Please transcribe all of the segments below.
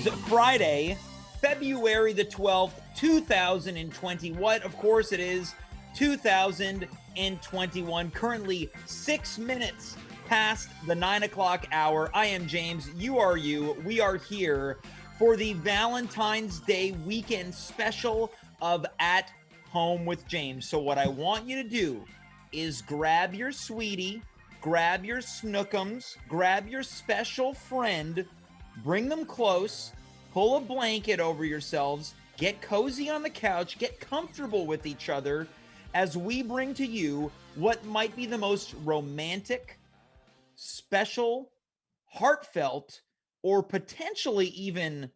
is Friday, February the 12th, 2020. What? Of course it is 2021. Currently 6 minutes past the 9 o'clock hour. I am James. You are you. We are here for the Valentine's Day weekend special of At Home with James. So what I want you to do is grab your sweetie, grab your snookums, grab your special friend, bring them close, pull a blanket over yourselves, get cozy on the couch, get comfortable with each other as we bring to you what might be the most romantic, special, heartfelt, or potentially even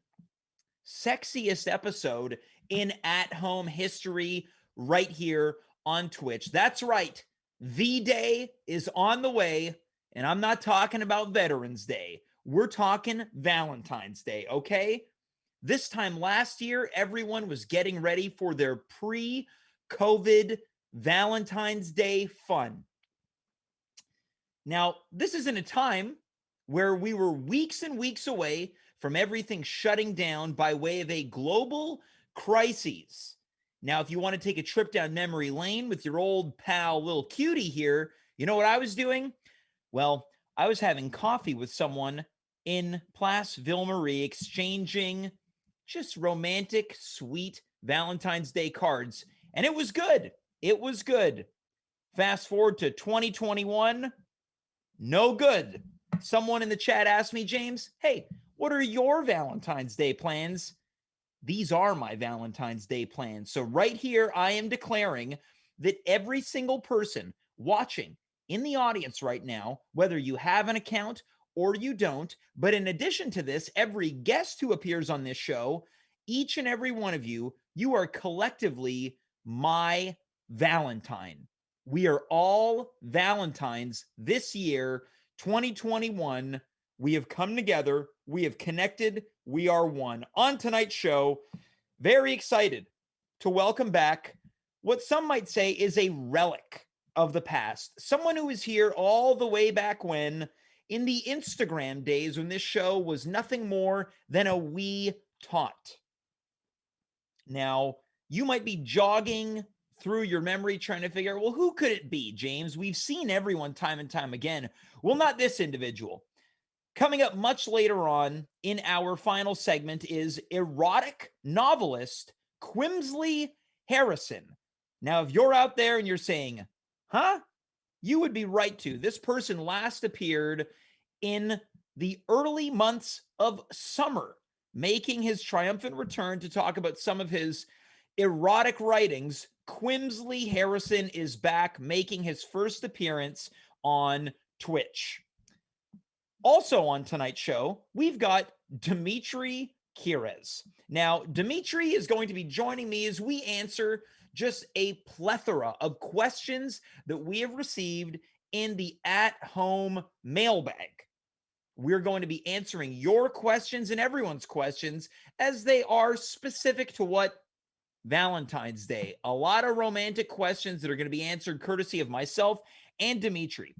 sexiest episode in at-home history right here on Twitch. That's right. V-Day is on the way, and I'm not talking about Veterans Day. We're talking Valentine's Day, okay? This time last year, everyone was getting ready for their pre-COVID Valentine's Day fun. Now, this isn't a time where we were weeks and weeks away from everything shutting down by way of a global crisis. Now, if you want to take a trip down memory lane with your old pal, Lil Cutie here, you know what I was doing? Well, I was having coffee with someone in Place Ville Marie, exchanging just romantic, sweet Valentine's Day cards. And it was good. It was good. Fast forward to 2021, no good. Someone in the chat asked me, James, hey, what are your Valentine's Day plans? These are my Valentine's Day plans. So right here, I am declaring that every single person watching in the audience right now, whether you have an account or you don't, but in addition to this, every guest who appears on this show, each and every one of you, you are collectively my Valentine. We are all Valentines this year, 2021. We have come together. We have connected. We are one. On tonight's show, very excited to welcome back what some might say is a relic of the past. Someone who was here all the way back when, in the Instagram days when this show was nothing more than a wee tot. Now, you might be jogging through your memory trying to figure out, well, who could it be, James? We've seen everyone time and time again. Well, not this individual. Coming up much later on in our final segment is erotic novelist Quimly Harrison. Now, if you're out there and you're saying, huh? You would be right to. This person last appeared in the early months of summer, making his triumphant return to talk about some of his erotic writings. Quimly Harrison is back, making his first appearance on Twitch. Also on tonight's show, we've got Dimitri Kyres. Now, Dimitri is going to be joining me as we answer just a plethora of questions that we have received in the at-home mailbag. We're going to be answering your questions and everyone's questions as they are specific to what? Valentine's Day. A lot of romantic questions that are going to be answered courtesy of myself and Dimitri.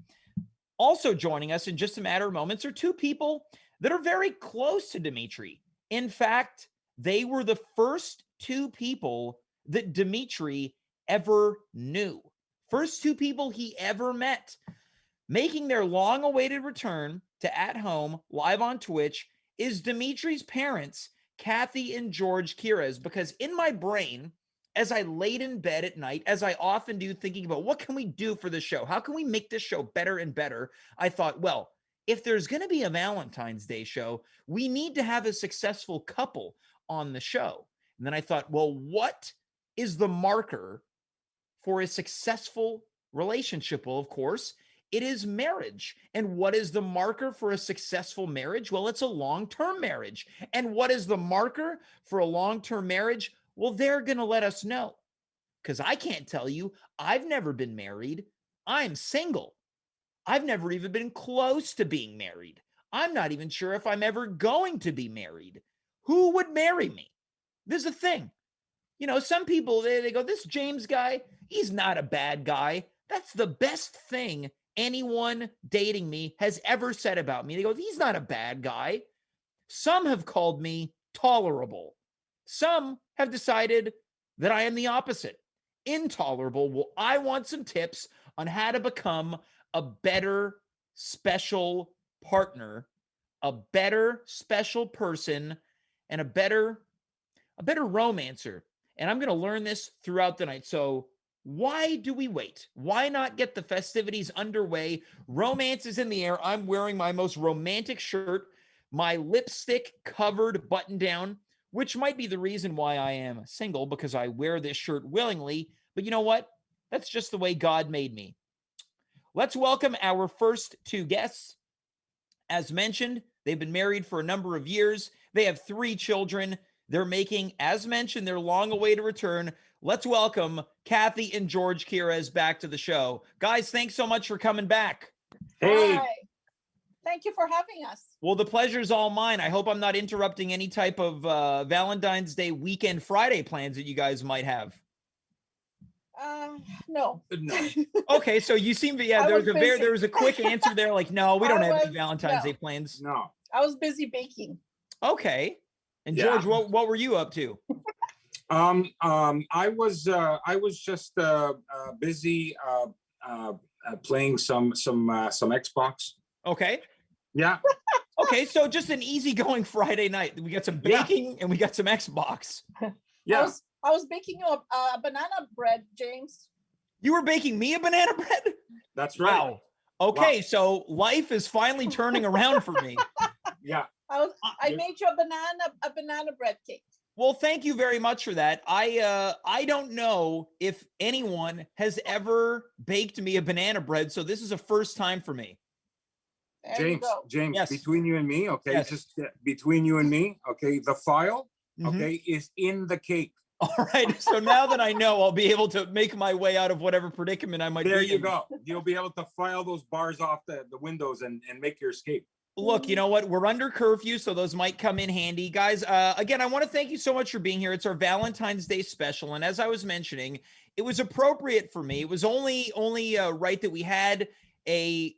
Also joining us in just a matter of moments are two people that are very close to Dimitri. In fact, they were the first two people that Dimitri ever knew. First two people he ever met. Making their long-awaited return to At Home live on Twitch is Dimitri's parents, Cathy and George Kyres, because in my brain, as I laid in bed at night, as I often do, thinking about what can we do for the show? How can we make this show better and better? I thought, well, if there's going to be a Valentine's Day show, we need to have a successful couple on the show. And then I thought, well, what is the marker for a successful relationship? Well, of course, it is marriage. And what is the marker for a successful marriage? Well, it's a long-term marriage. And what is the marker for a long-term marriage? Well, they're going to let us know, because I can't tell you. I've never been married. I'm single. I've never even been close to being married. I'm not even sure if I'm ever going to be married. Who would marry me? This is a thing. You know, some people, they go, this James guy, he's not a bad guy. That's the best thing anyone dating me has ever said about me. They go, he's not a bad guy. Some have called me tolerable. Some have decided that I am the opposite, intolerable. Well, I want some tips on how to become a better special partner, a better special person, and a better romancer. And I'm going to learn this throughout the night. So why do we wait? Why not get the festivities underway? Romance is in the air. I'm wearing my most romantic shirt, my lipstick covered button down, which might be the reason why I am single, because I wear this shirt willingly. But you know what? That's just the way God made me. Let's welcome our first two guests. As mentioned, they've been married for a number of years. They have 3 children. They're making, as mentioned, their long-awaited return. Let's welcome Cathy and George Kyres back to the show. Guys, thanks so much for coming back. Hey. Hi. Thank you for having us. Well, the pleasure's all mine. I hope I'm not interrupting any type of Valentine's Day weekend Friday plans that you guys might have. No. Okay, so you seem to, there was a quick answer there, like, no, we don't have any Valentine's Day plans. No. I was busy baking. Okay. And George, what were you up to? I was just busy playing some Xbox. Okay. Yeah. Okay, so just an easygoing Friday night. We got some baking and we got some Xbox. Yeah. I was baking you a banana bread, James. You were baking me a banana bread? That's right. Wow. Okay, so life is finally turning around for me. Yeah. I made you a banana bread cake. Well, thank you very much for that. I don't know if anyone has ever baked me a banana bread, so this is a first time for me. James, Yes. between you and me, okay, Yes. just between you and me, okay, the file, okay, is in the cake. All right, so now that I know, I'll be able to make my way out of whatever predicament I might be in. There you go. You'll be able to file those bars off the windows and make your escape. Look, you know what? We're under curfew, so those might come in handy. Guys, again, I want to thank you so much for being here. It's our Valentine's Day special, and as I was mentioning, it was appropriate for me. It was only right that we had a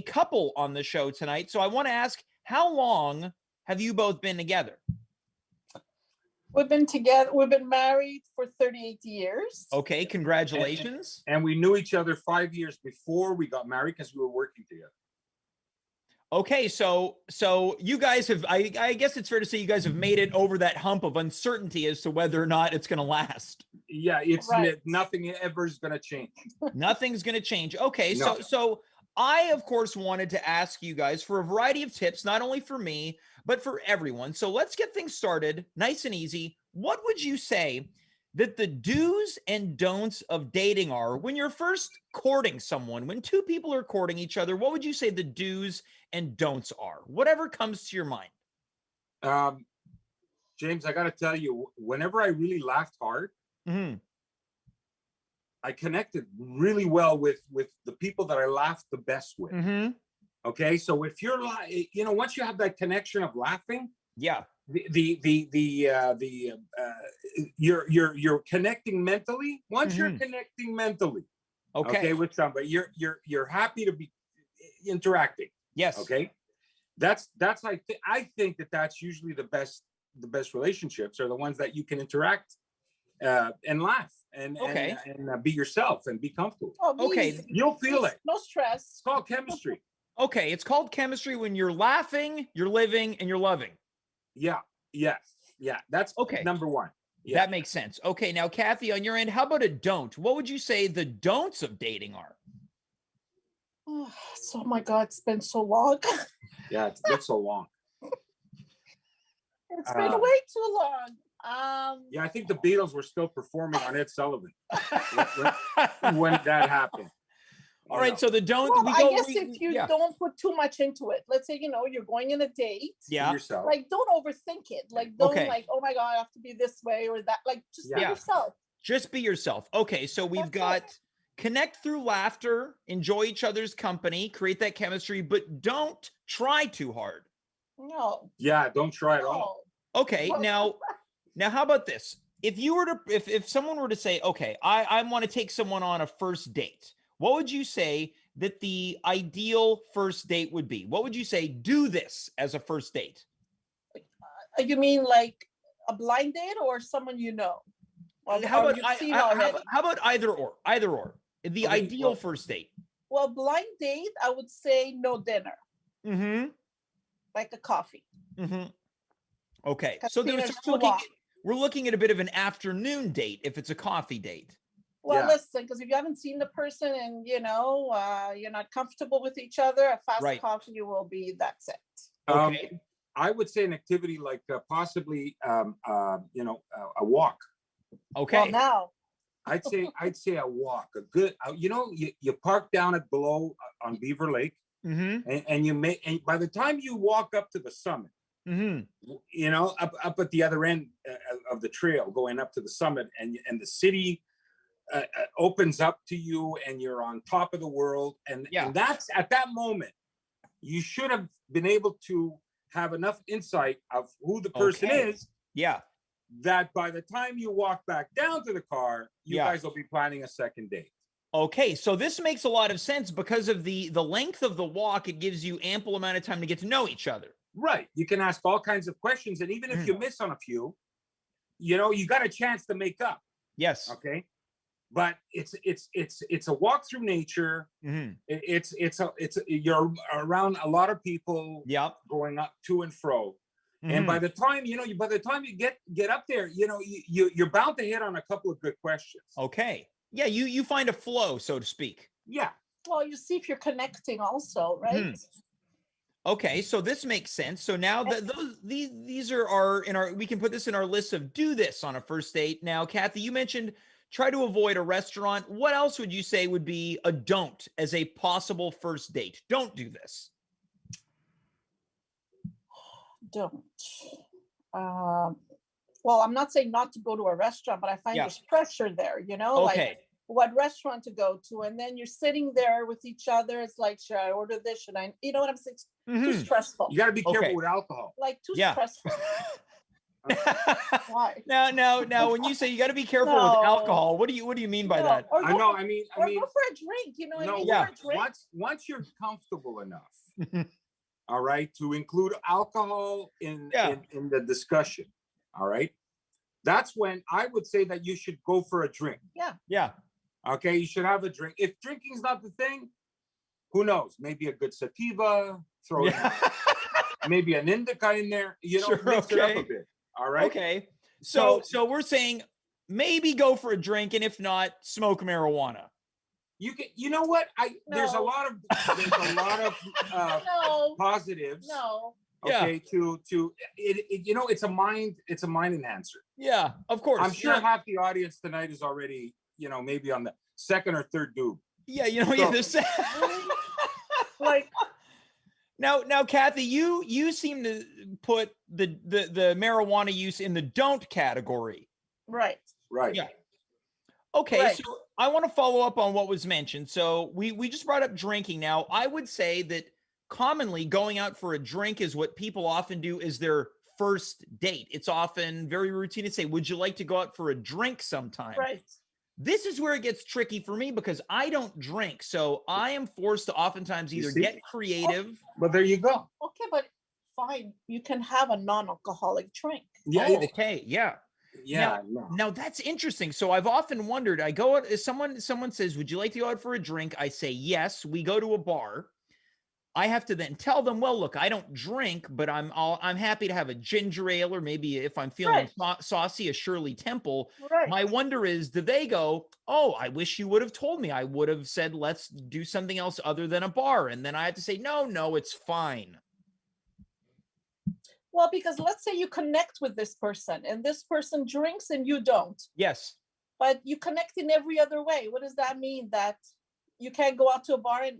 couple on the show tonight. So I want to ask, how long have you both been together? We've been together. We've been married for 38 years. Okay, congratulations. And we knew each other 5 years before we got married because we were working together. Okay, so you guys have, I guess it's fair to say you guys have made it over that hump of uncertainty as to whether or not it's going to last. Yeah, it's Right. nothing ever is going to change. Nothing's going to change. Okay, No. so I, of course, wanted to ask you guys for a variety of tips, not only for me, but for everyone. So let's get things started nice and easy. What would you say that the do's and don'ts of dating are when you're first courting someone? When 2 people are courting each other, what would you say the do's and don'ts are? Whatever comes to your mind. James, I got to tell you, whenever I really laughed hard, Mm-hmm. I connected really well with the people that I laughed the best with. Mm-hmm. Okay, so if you're once you have that connection of laughing, Yeah. You're connecting mentally. Once you're Mhm. connecting mentally, Okay. with somebody, you're happy to be interacting. Yes. Okay, I think that's usually the best relationships are the ones that you can interact and laugh and be yourself and be comfortable. Oh, Okay. easy. You'll feel it. No stress. It's called chemistry. Okay. It's called chemistry when you're laughing, you're living, and you're loving. Yeah. Yes. Yeah. That's Okay. number one. Yeah. That makes sense. Okay. Now, Cathy, on your end, how about a don't? What would you say the don'ts of dating are? Oh my God, it's been so long. Yeah. It's been so long. It's been way too long. Yeah, I think the Beatles were still performing on Ed Sullivan when that happened. All right, so the don't. Well, I guess if you don't put too much into it, let's say, you're going on a date. Yeah. Yourself. Like, don't overthink it. Like, don't like, oh my God, I have to be this way or that. Like, just be yourself. Just be yourself. Okay, so we've got connect through laughter, enjoy each other's company, create that chemistry, but don't try too hard. No. Yeah, don't try at all. Okay, now how about this? If you were to, if someone were to say, okay, I want to take someone on a first date, what would you say that the ideal first date would be? What would you say, do this as a first date? You mean like a blind date or someone you know? How about either or? Either or. The ideal first date. Well, blind date, I would say no dinner. Mm-hmm. Like a coffee. Mm-hmm. Okay. So we're looking at a bit of an afternoon date if it's a coffee date. Well, listen, because if you haven't seen the person and you're not comfortable with each other, a fast coffee will be that's it. Okay. I would say an activity like possibly a walk. Okay. Well, now I'd say a walk. A good. You park down at below on Beaver Lake, and by the time you walk up to the summit, up at the other end of the trail, going up to the summit, and the city opens up to you, and you're on top of the world, and that's at that moment, you should have been able to have enough insight of who the person is. Yeah. That by the time you walk back down to the car, you guys will be planning a second date. Okay, so this makes a lot of sense because of the length of the walk. It gives you ample amount of time to get to know each other. Right. You can ask all kinds of questions, and even if you miss on a few, you got a chance to make up. Yes. Okay. But it's a walk through nature. You're around a lot of people. Going up to and fro. And by the time you get up there, you're bound to hit on a couple of good questions. Okay. Yeah, you find a flow, so to speak. Yeah. Well, you see if you're connecting also, right? Okay, so this makes sense. So now these are we can put this in our list of do this on a first date. Now, Cathy, you mentioned try to avoid a restaurant. What else would you say would be a don't as a possible first date? Don't do this. Don't. Well, I'm not saying not to go to a restaurant, but I find there's pressure there, like what restaurant to go to. And then you're sitting there with each other. It's like, should I order this? Should I, you know what I'm saying? Too stressful. You got to be careful with alcohol. Like too stressful. Why? Now, when you say you got to be careful with alcohol, what do you mean by that? Or go for a drink, Once you're comfortable enough, all right, to include alcohol in the discussion, all right, that's when I would say that you should go for a drink. Yeah. Okay, you should have a drink. If drinking's not the thing, who knows? Maybe a good sativa, throw maybe an indica in there, mix it up a bit. All right. Okay. So we're saying maybe go for a drink, and if not, smoke marijuana. You can. You know what? There's a lot of positives. No. Okay. To it. It's a mind enhancer. Yeah. Of course. I'm sure half the audience tonight is already maybe on the second or third doob. Yeah. Like. Now, Cathy, you seem to put the marijuana use in the don't category. Right. Yeah. Okay, so I want to follow up on what was mentioned. So we just brought up drinking. Now, I would say that commonly going out for a drink is what people often do as their first date. It's often very routine to say, would you like to go out for a drink sometime? Right. This is where it gets tricky for me because I don't drink. So I am forced to oftentimes either get creative. But there you go. Okay, but fine. You can have a non-alcoholic drink. Yeah. Okay. Yeah. Yeah. Now that's interesting. So I've often wondered, I go out, if someone says, would you like to go out for a drink? I say, yes. We go to a bar. I have to then tell them, well, look, I don't drink, but I'm happy to have a ginger ale, or maybe if I'm feeling saucy, a Shirley Temple. Right. My wonder is, do they go, oh, I wish you would have told me. I would have said, let's do something else other than a bar. And then I have to say, no, it's fine. Well, because let's say you connect with this person and this person drinks and you don't. Yes. But you connect in every other way. What does that mean? That you can't go out to a bar and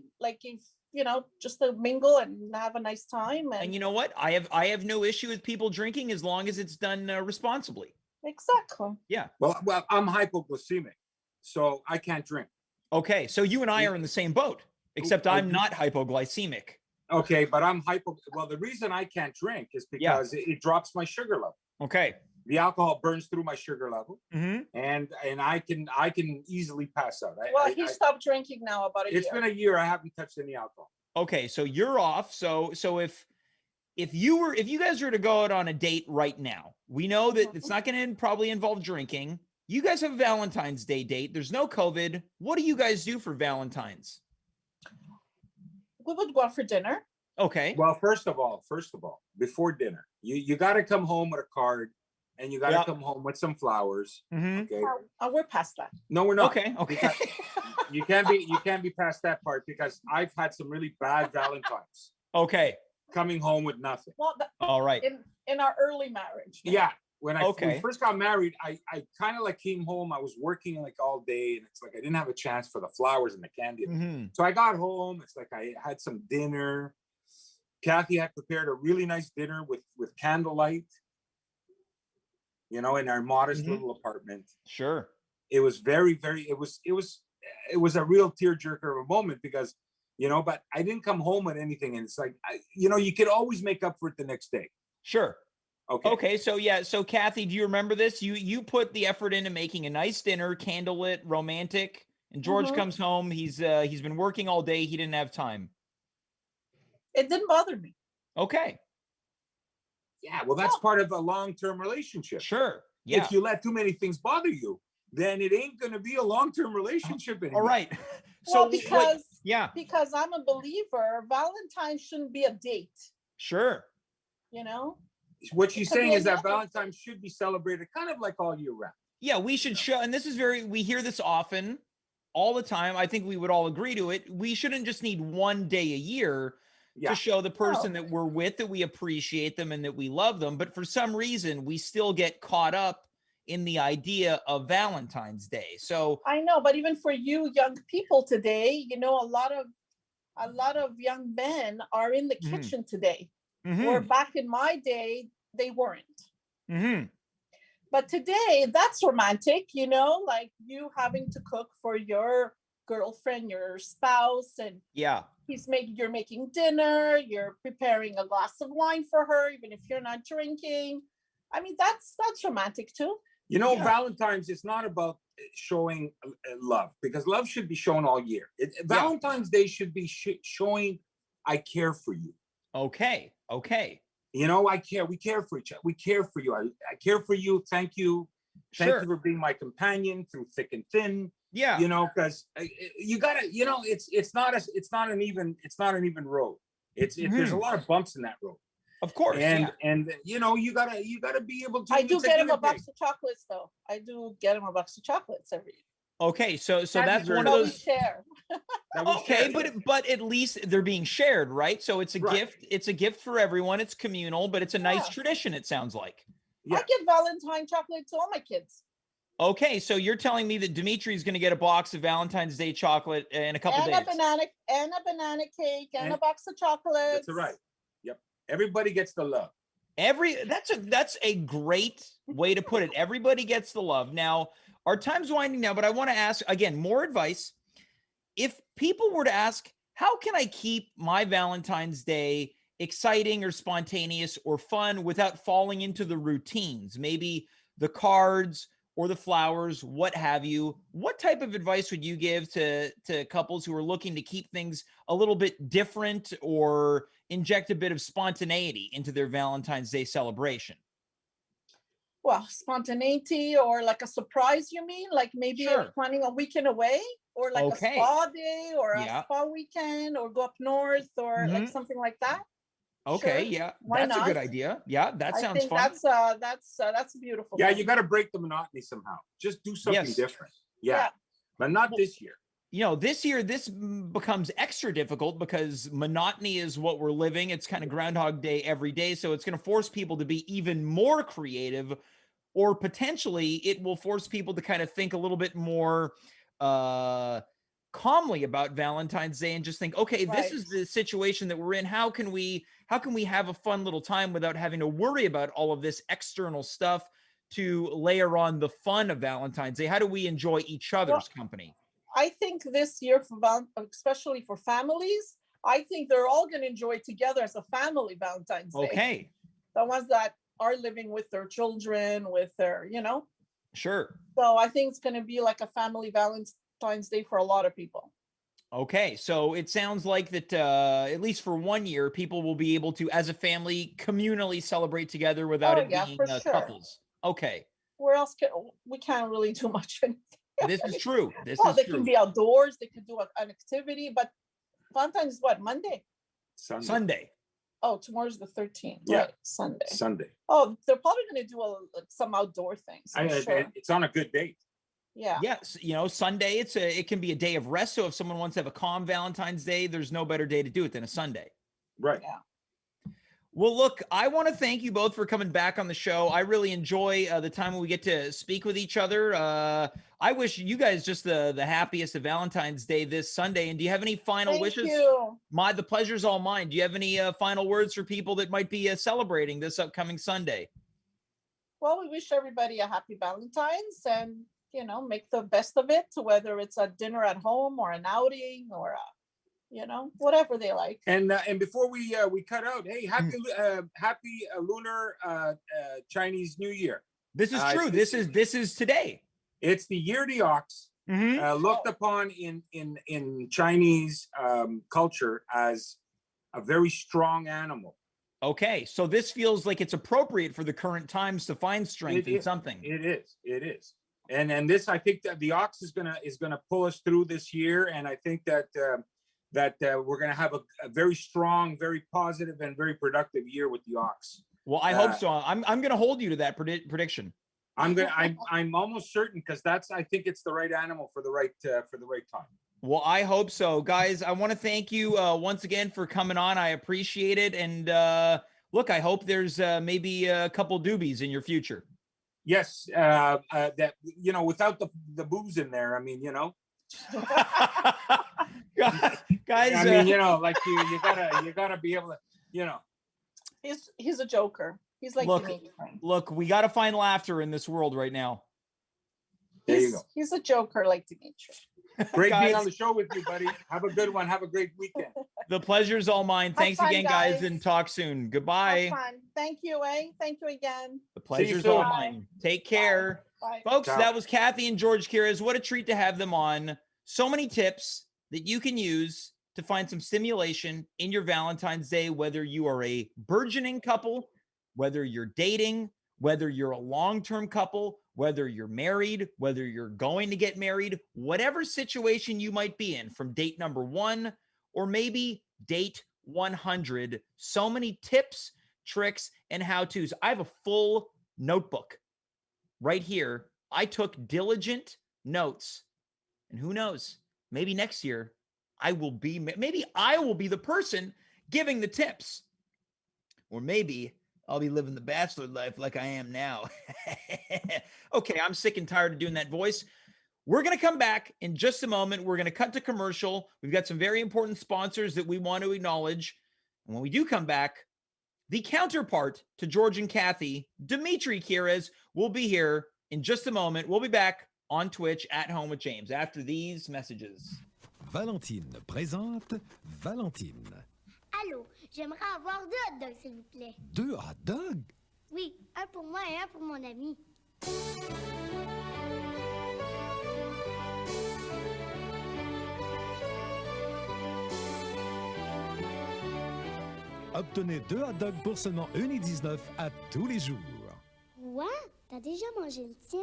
just to mingle and have a nice time. And you know what? I have no issue with people drinking as long as it's done responsibly. Exactly. Yeah. Well, I'm hypoglycemic, so I can't drink. Okay. So you and I are in the same boat, except I'm not hypoglycemic. Okay, but I'm well, the reason I can't drink is because it drops my sugar level. Okay. The alcohol burns through my sugar level, and I can easily pass out. He stopped drinking now about a year. It's been a year. I haven't touched any alcohol. Okay, so you're off. So if if you guys were to go out on a date right now, we know that it's not going to probably involve drinking. You guys have a Valentine's Day date. There's no COVID. What do you guys do for Valentine's? We would go out for dinner. Okay. Well, first of all, before dinner, you got to come home with a card, and you got to come home with some flowers. Okay. We're past that. No, we're not. Okay. You can't be past that part, because I've had some really bad Valentines. Okay. Coming home with nothing. Well, all right. In our early marriage. Yeah. When we first got married, I kind of like came home. I was working like all day, and it's like I didn't have a chance for the flowers and the candy. So I got home. It's like I had some dinner. Cathy had prepared a really nice dinner with candlelight, in our modest little apartment. Sure. It was it was a real tearjerker of a moment, because, but I didn't come home with anything. And it's like, you could always make up for it the next day. Sure. Okay. So Cathy, do you remember this? You put the effort into making a nice dinner, candlelit, romantic, and George comes home. He's been working all day. He didn't have time. It didn't bother me. Okay. Yeah, well, that's part of a long-term relationship. Sure. Yeah. If you let too many things bother you, then it ain't going to be a long-term relationship anymore. All right. So because I'm a believer, Valentine shouldn't be a date. Sure. What she's saying is that Valentine should be celebrated kind of like all year round. Yeah, we should show, and we hear this often, all the time. I think we would all agree to it. We shouldn't just need one day a year to show the person that we're with that we appreciate them and that we love them. But for some reason, we still get caught up in the idea of Valentine's Day. So I know, but even for you young people today, a lot of young men are in the kitchen today. Where back in my day, they weren't. But today, that's romantic, like you having to cook for your girlfriend, your spouse, and you're making dinner, you're preparing a glass of wine for her, even if you're not drinking. I mean, that's romantic too. Valentine's is not about showing love, because love should be shown all year. Valentine's Day should be showing I care for you. Okay. I care. We care for each other. We care for you. I care for you. Thank you. Thank you for being my companion through thick and thin. Yeah. Because you gotta. It's not an even road. There's a lot of bumps in that road. Of course. And you gotta be able to. I do get him a box of chocolates, though. I do get him a box of chocolates every year. Okay, so that's one of those. We share. Okay, but at least they're being shared, right? So it's a gift. It's a gift for everyone. It's communal, but it's a nice tradition. It sounds like. Yeah. I give Valentine chocolate to all my kids. Okay, so you're telling me that Dimitri is going to get a box of Valentine's Day chocolate in a couple days. And a banana cake and a box of chocolates. That's right. Yep. Everybody gets the love. That's a great way to put it. Everybody gets the love. Now, our time's winding down, but I want to ask again more advice. If people were to ask, how can I keep my Valentine's Day exciting or spontaneous or fun without falling into the routines, maybe the cards or the flowers, what have you? What type of advice would you give to couples who are looking to keep things a little bit different or inject a bit of spontaneity into their Valentine's Day celebration? Well, spontaneity or like a surprise, you mean? Like maybe planning a weekend away, or like a spa day or a spa weekend, or go up north, or like something like that. Okay, yeah, that's a good idea. Yeah, that sounds fun. That's beautiful. Yeah, you got to break the monotony somehow. Just do something different. Yeah, but not this year. This year, this becomes extra difficult because monotony is what we're living. It's kind of Groundhog Day every day. So it's going to force people to be even more creative, or potentially it will force people to kind of think a little bit more calmly about Valentine's Day and just think, okay, this is the situation that we're in. How can we have a fun little time without having to worry about all of this external stuff to layer on the fun of Valentine's Day? How do we enjoy each other's company? I think this year, especially for families, I think they're all going to enjoy together as a family Valentine's Day. Okay. The ones that are living with their children, with their, Sure. So I think it's going to be like a family Valentine's Day for a lot of people. Okay, so it sounds like that at least for 1 year, people will be able to, as a family, communally celebrate together without it being for sure. couples. Okay. Where else we can't really do much anything. This is true. They can be outdoors. They can do an activity, but Valentine is what, Monday? Sunday. Oh, tomorrow's the 13th. Yeah. Right, Sunday. Oh, they're probably going to do some outdoor things. Sure. It's on a good date. Yeah. Yes. Sunday, it can be a day of rest. So if someone wants to have a calm Valentine's Day, there's no better day to do it than a Sunday. Right. Yeah. Well, look, I want to thank you both for coming back on the show. I really enjoy the time when we get to speak with each other. I wish you guys just the happiest of Valentine's Day this Sunday. And do you have any final wishes? Thank you. The pleasure's all mine. Do you have any final words for people that might be celebrating this upcoming Sunday? Well, we wish everybody a happy Valentine's and, make the best of it, whether it's a dinner at home or an outing or whatever they like. And before we cut out, hey, happy lunar Chinese New Year. This is true. This is today. It's the year the ox, looked upon in Chinese culture as a very strong animal. Okay, so this feels like it's appropriate for the current times to find strength in something. It is. And this, I think that the ox is gonna pull us through this year, and I think that we're gonna have a very strong, very positive, and very productive year with the ox. Well, I hope so. I'm gonna hold you to that prediction. I'm almost certain, because I think it's the right animal for the right time. Well, I hope so, guys. I want to thank you once again for coming on. I appreciate it, and look, I hope there's maybe a couple doobies in your future. Yes, that without the booze in there. I mean, guys. I mean, like you gotta be able to, He's a joker. He's like Dimitri. Look, we got to find laughter in this world right now. There you go. He's a joker like Dimitri. Great being on the show with you, buddy. Have a good one. Have a great weekend. The pleasure's all mine. Thanks again, guys, and talk soon. Goodbye. Have fun. Thank you, Thank you again. The pleasure's all mine. Take care. Bye. Folks, that was Cathy and George Kyres. What a treat to have them on. So many tips that you can use to find some stimulation in your Valentine's Day, whether you are a burgeoning couple, whether you're dating, whether you're a long-term couple, whether you're married, whether you're going to get married, whatever situation you might be in, from date number 1 or maybe date 100. So many tips, tricks, and how-tos. I have a full notebook right here. I took diligent notes, and who knows, maybe next year maybe I will be the person giving the tips, or maybe I'll be living the bachelor life like I am now. Okay, I'm sick and tired of doing that voice. We're going to come back in just a moment. We're going to cut to commercial. We've got some very important sponsors that we want to acknowledge. And when we do come back, the counterpart to George and Cathy, Dimitri Kyres, will be here in just a moment. We'll be back on Twitch at Home with James after these messages. Valentine présente Valentine. Allô, j'aimerais avoir 2 hot dogs, s'il vous plaît. 2 hot dogs? Oui, un pour moi et un pour mon ami. Obtenez 2 hot dogs pour seulement 1,19 à tous les jours. Quoi? T'as déjà mangé le tien?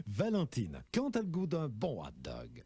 Valentine, quand t'as le goût d'un bon hot dog.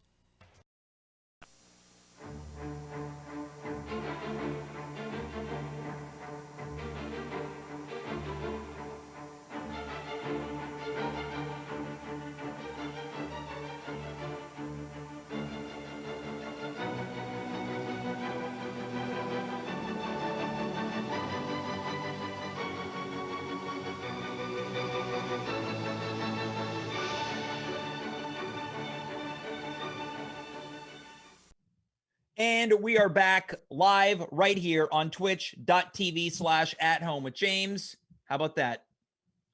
And we are back live right here on twitch.tv/@homewithjames. How about that?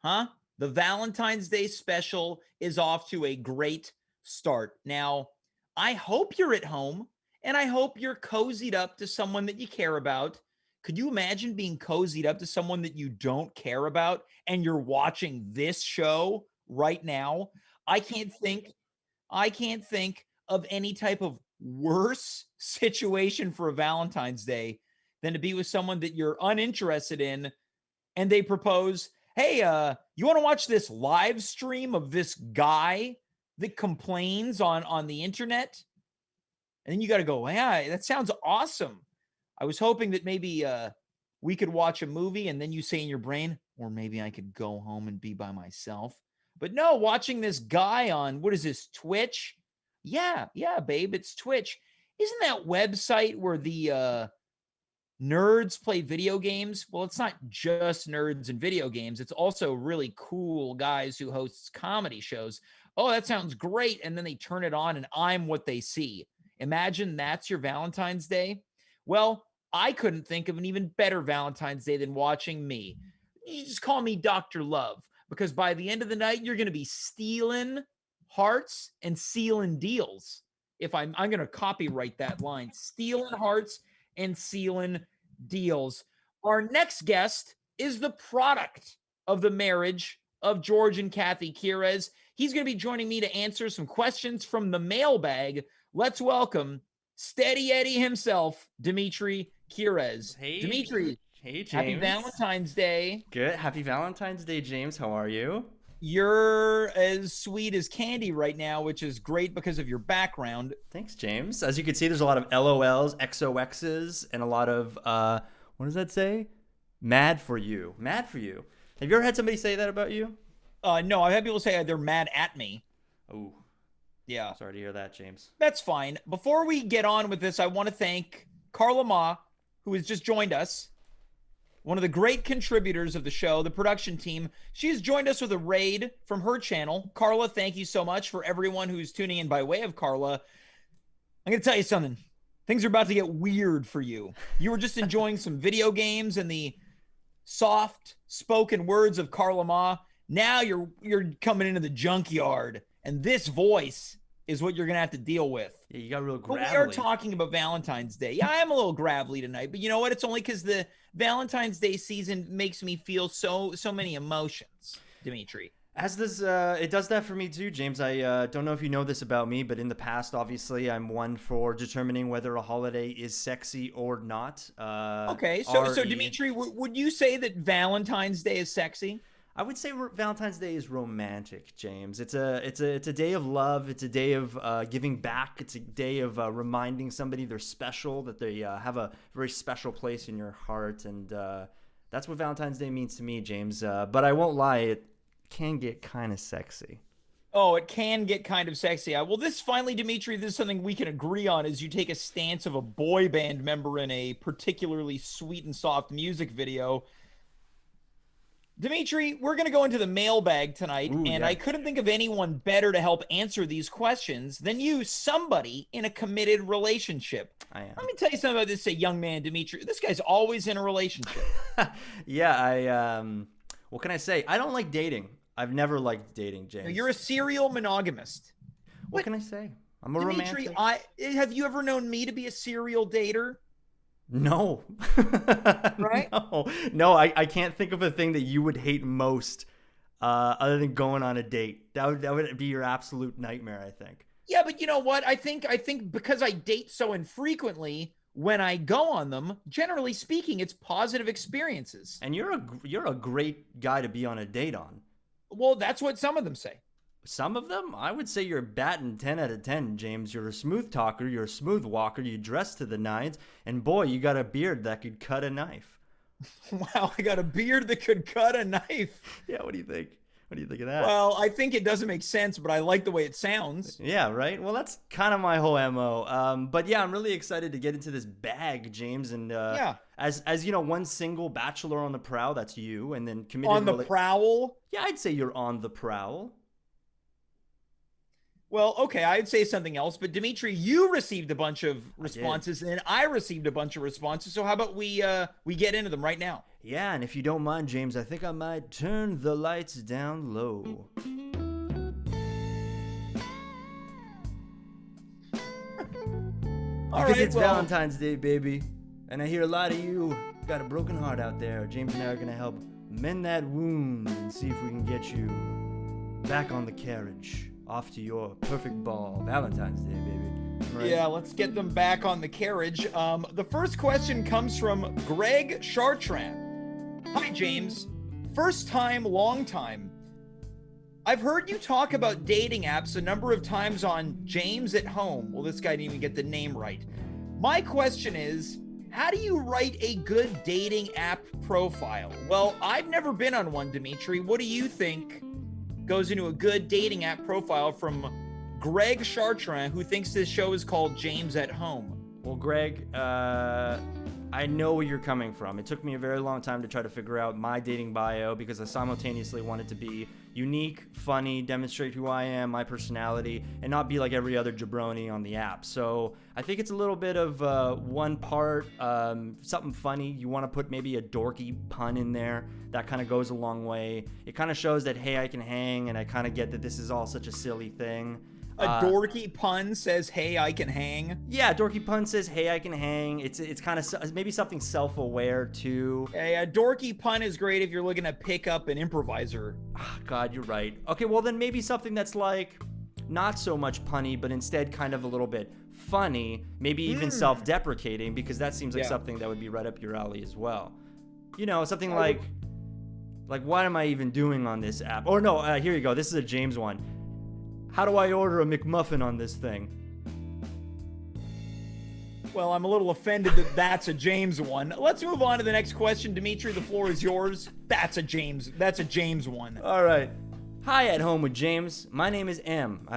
Huh? The Valentine's Day special is off to a great start. Now, I hope you're at home, and I hope you're cozied up to someone that you care about. Could you imagine being cozied up to someone that you don't care about, and you're watching this show right now? I can't think of any type of worse situation for a Valentine's Day than to be with someone that you're uninterested in and they propose, hey, you want to watch this live stream of this guy that complains on the internet? And then you got to go, yeah, that sounds awesome. I was hoping that maybe we could watch a movie, and then you say in your brain, or maybe I could go home and be by myself. But no, watching this guy on, what is this, Twitch? Yeah, babe, it's Twitch. Isn't that website where the nerds play video games? Well, it's not just nerds and video games. It's also really cool guys who hosts comedy shows. Oh, that sounds great. And then they turn it on and I'm what they see. Imagine that's your Valentine's Day. Well, I couldn't think of an even better Valentine's Day than watching me. You just call me Dr. Love, because by the end of the night, you're going to be stealing hearts and sealing deals. If I'm going to copyright that line, stealing hearts and sealing deals. Our next guest is the product of the marriage of George and Cathy Kyres. He's going to be joining me to answer some questions from the mailbag. Let's welcome Steady Eddie himself, Dimitri Kyres. Hey, Dimitri. Hey, James. Happy Valentine's Day. Good. Happy Valentine's Day, James. How are you? You're as sweet as candy right now, which is great because of your background. Thanks, James. As you can see, there's a lot of LOLs, XOXs, and a lot of, what does that say? Mad for you. Mad for you. Have you ever had somebody say that about you? No, I've had people say they're mad at me. Oh. Yeah. Sorry to hear that, James. That's fine. Before we get on with this, I want to thank Carla Ma, who has just joined us. One of the great contributors of the show, the production team. She has joined us with a raid from her channel. Carla, thank you so much. For everyone who's tuning in by way of Carla, I'm going to tell you something. Things are about to get weird for you. You were just enjoying some video games and the soft spoken words of Carla Ma. Now you're coming into the junkyard, and this voice is what you're going to have to deal with. Yeah, you got real gravelly. But we are talking about Valentine's Day. Yeah, I am a little gravelly tonight, but you know what? It's only because the Valentine's Day season makes me feel so many emotions, Dimitri. As this, it does that for me too, James. I don't know if you know this about me, but in the past, obviously, I'm one for determining whether a holiday is sexy or not. Okay, so Dimitri, would you say that Valentine's Day is sexy? I would say Valentine's Day is romantic, James. It's a day of love. It's a day of giving back. It's a day of reminding somebody they're special, that they have a very special place in your heart, and that's what Valentine's Day means to me, James. But I won't lie, it can get kind of sexy. Oh, it can get kind of sexy. Well, this finally, Dimitri, this is something we can agree on, is you take a stance of a boy band member in a particularly sweet and soft music video. Dimitri, we're going to go into the mailbag tonight, and I couldn't think of anyone better to help answer these questions than you, somebody in a committed relationship. I am. Let me tell you something about this young man, Dimitri. This guy's always in a relationship. Yeah, what can I say? I don't like dating. I've never liked dating, James. You're a serial monogamist. What can I say? I'm a Dimitri, romantic. Have you ever known me to be a serial dater? No. Right? No, I can't think of a thing that you would hate most other than going on a date. That would be your absolute nightmare, I think. Yeah, but you know what? I think because I date so infrequently, when I go on them, generally speaking, it's positive experiences. And you're a great guy to be on a date on. Well, that's what some of them say. Some of them? I would say you're batting 10 out of 10, James. You're a smooth talker. You're a smooth walker. You dress to the nines. And boy, you got a beard that could cut a knife. Wow, I got a beard that could cut a knife. Yeah, what do you think? What do you think of that? Well, I think it doesn't make sense, but I like the way it sounds. Yeah, right? Well, that's kind of my whole MO. But yeah, I'm really excited to get into this bag, James. And as you know, one single bachelor on the prowl, that's you. And then committed on the prowl? Yeah, I'd say you're on the prowl. Well, okay, I'd say something else, but Dimitri, you received a bunch of responses, and I received a bunch of responses. So how about we get into them right now? Yeah, and if you don't mind, James, I think I might turn the lights down low. Because it's Valentine's Day, baby, and I hear a lot of you got a broken heart out there. James and I are gonna help mend that wound and see if we can get you back on the carriage. Off to your perfect ball. Valentine's Day, baby. Right? Yeah, let's get them back on the carriage. The first question comes from Greg Chartrand. Hi, James. First time, long time. I've heard you talk about dating apps a number of times on James at Home. Well, this guy didn't even get the name right. My question is, how do you write a good dating app profile? Well, I've never been on one, Dimitri. What do you think goes into a good dating app profile from Greg Chartrand, who thinks this show is called James at Home? Well, Greg, I know where you're coming from. It took me a very long time to try to figure out my dating bio because I simultaneously wanted to be unique, funny, demonstrate who I am, my personality, and not be like every other jabroni on the app. So I think it's a little bit of one part, something funny. You want to put maybe a dorky pun in there. That kind of goes a long way. It kind of shows that, hey, I can hang, and I kind of get that this is all such a silly thing. A dorky pun says, hey, I can hang. Yeah, dorky pun says, hey, I can hang. It's kind of maybe something self-aware too. Yeah, a dorky pun is great if you're looking to pick up an improviser. Oh, God, you're right. Okay, well then maybe something that's like not so much punny, but instead kind of a little bit funny, maybe even self-deprecating, because that seems like something that would be right up your alley as well. You know, something like what am I even doing on this app? Or no, here you go. This is a James one. How do I order a McMuffin on this thing? Well, I'm a little offended that that's a James one. Let's move on to the next question. Dimitri, the floor is yours. That's a James one. All right. Hi, At Home with James. My name is M.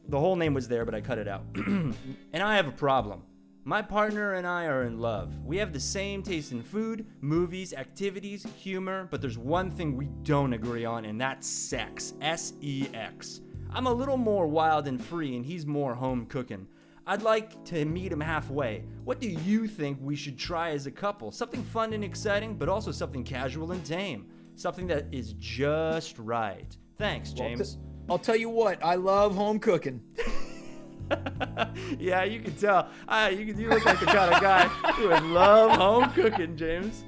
The whole name was there, but I cut it out. And I have a problem. My partner and I are in love. We have the same taste in food, movies, activities, humor, but there's one thing we don't agree on, and that's sex. S-E-X. I'm a little more wild and free, and he's more home cooking. I'd like to meet him halfway. What do you think we should try as a couple? Something fun and exciting, but also something casual and tame. Something that is just right. Thanks, James. I'll tell you what, I love home cooking. Yeah, you can tell. You look like the kind of guy who would love home cooking, James.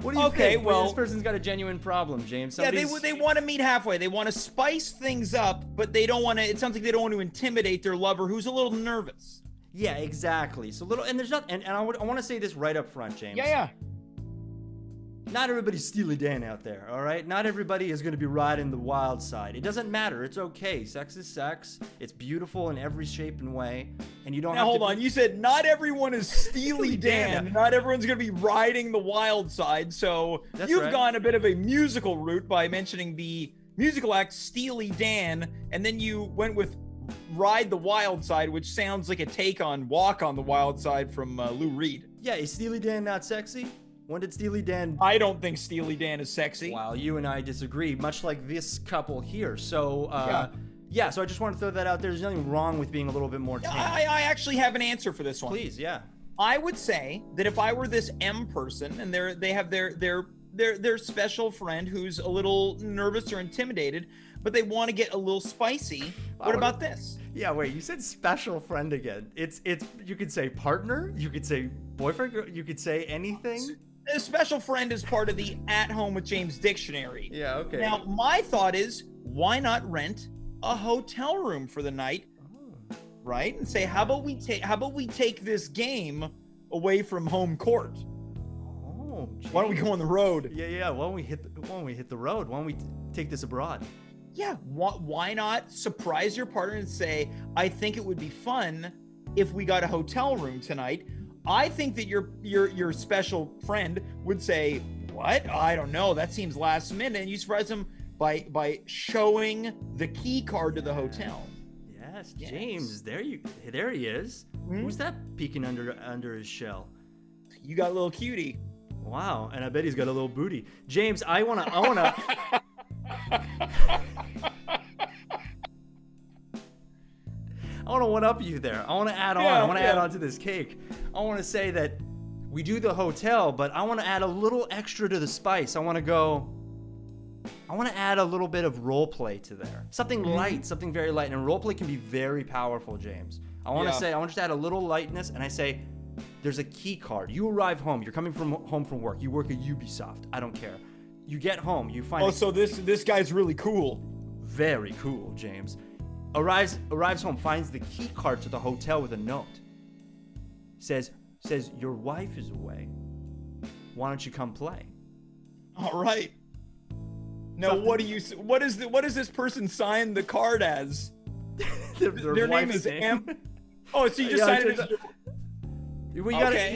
What do you think? Well, this person's got a genuine problem, James. Yeah, they want to meet halfway. They want to spice things up, but they don't want to. It sounds like they don't want to intimidate their lover, who's a little nervous. Yeah, exactly. So and there's not. And I want to say this right up front, James. Yeah. Not everybody's Steely Dan out there, all right? Not everybody is going to be riding the wild side. It doesn't matter. It's okay. Sex is sex. It's beautiful in every shape and way, and you don't have to. Hold on. You said not everyone is Steely Dan. Not everyone's going to be riding the wild side. So you've gone a bit of a musical route by mentioning the musical act Steely Dan, and then you went with Ride the Wild Side, which sounds like a take on Walk on the Wild Side from Lou Reed. Yeah, is Steely Dan not sexy? When did Steely Dan... I don't think Steely Dan is sexy. Well, you and I disagree, much like this couple here. So, so I just want to throw that out there. There's nothing wrong with being a little bit more tame. I actually have an answer for this one. Please, yeah. I would say that if I were this M person and they have their special friend who's a little nervous or intimidated, but they want to get a little spicy, what about this? Yeah, wait, you said special friend again. It's you could say partner, you could say boyfriend, you could say anything. A special friend is part of the At Home with James dictionary. Yeah, okay. Now, my thought is, why not rent a hotel room for the night, right? And say, how about we take this game away from home court? Oh, geez. Why don't we go on the road? Yeah. Why don't we hit the road? Why don't we take this abroad? Yeah. Why not surprise your partner and say, I think it would be fun if we got a hotel room tonight. I think that your special friend would say, what? I don't know. That seems last minute. And you surprise them by showing the key card to the hotel. Yes, James. There he is. Mm-hmm. Who's that peeking under his shell? You got a little cutie. Wow, and I bet he's got a little booty. James, I wanna I want to one-up you there. I want to add on. I want to add on to this cake. I want to say that we do the hotel, but I want to add a little extra to the spice. I want to add a little bit of role play to there. Something light, something very light. And role play can be very powerful, James. I want to add a little lightness, and I say, there's a key card. You arrive home. You're coming home from work. You work at Ubisoft. I don't care. You get home. You find. Oh, so this guy's really cool. Very cool, James. Arrives home, finds the key card to the hotel with a note. Says your wife is away. Why don't you come play? All right. Now, what does this person sign the card as? Their name is M. Oh, so you just signed it as. You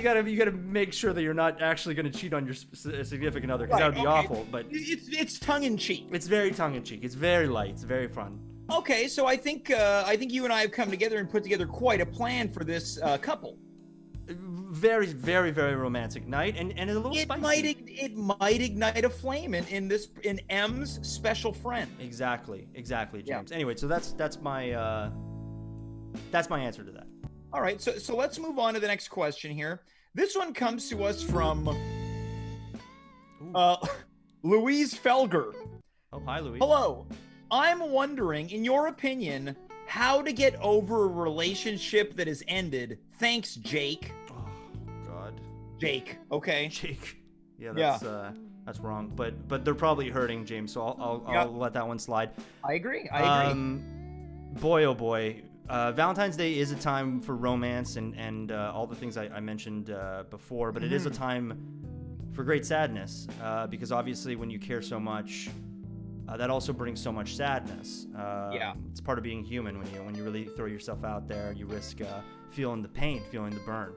gotta make sure that you're not actually gonna cheat on your significant other, because that would be awful. But it's tongue in cheek. It's very tongue in cheek. It's very light. It's very fun. Okay, so I think you and I have come together and put together quite a plan for this couple. Very, very, very romantic night, and a little spicy. It might ignite a flame in M's special friend. Exactly, James. Yeah. Anyway, so that's my answer to that. All right, so let's move on to the next question here. This one comes to us from Louise Felger. Oh, hi, Louise. Hello. I'm wondering, in your opinion, how to get over a relationship that has ended. Thanks, Jake. Oh, God. Jake. Okay. Jake. Yeah, that's wrong. But they're probably hurting, James. So I'll let that one slide. I agree. Boy, oh boy. Valentine's Day is a time for romance and all the things I mentioned before, but it is a time for great sadness because obviously when you care so much, that also brings so much sadness. It's part of being human. When you really throw yourself out there, you risk feeling the pain, feeling the burn.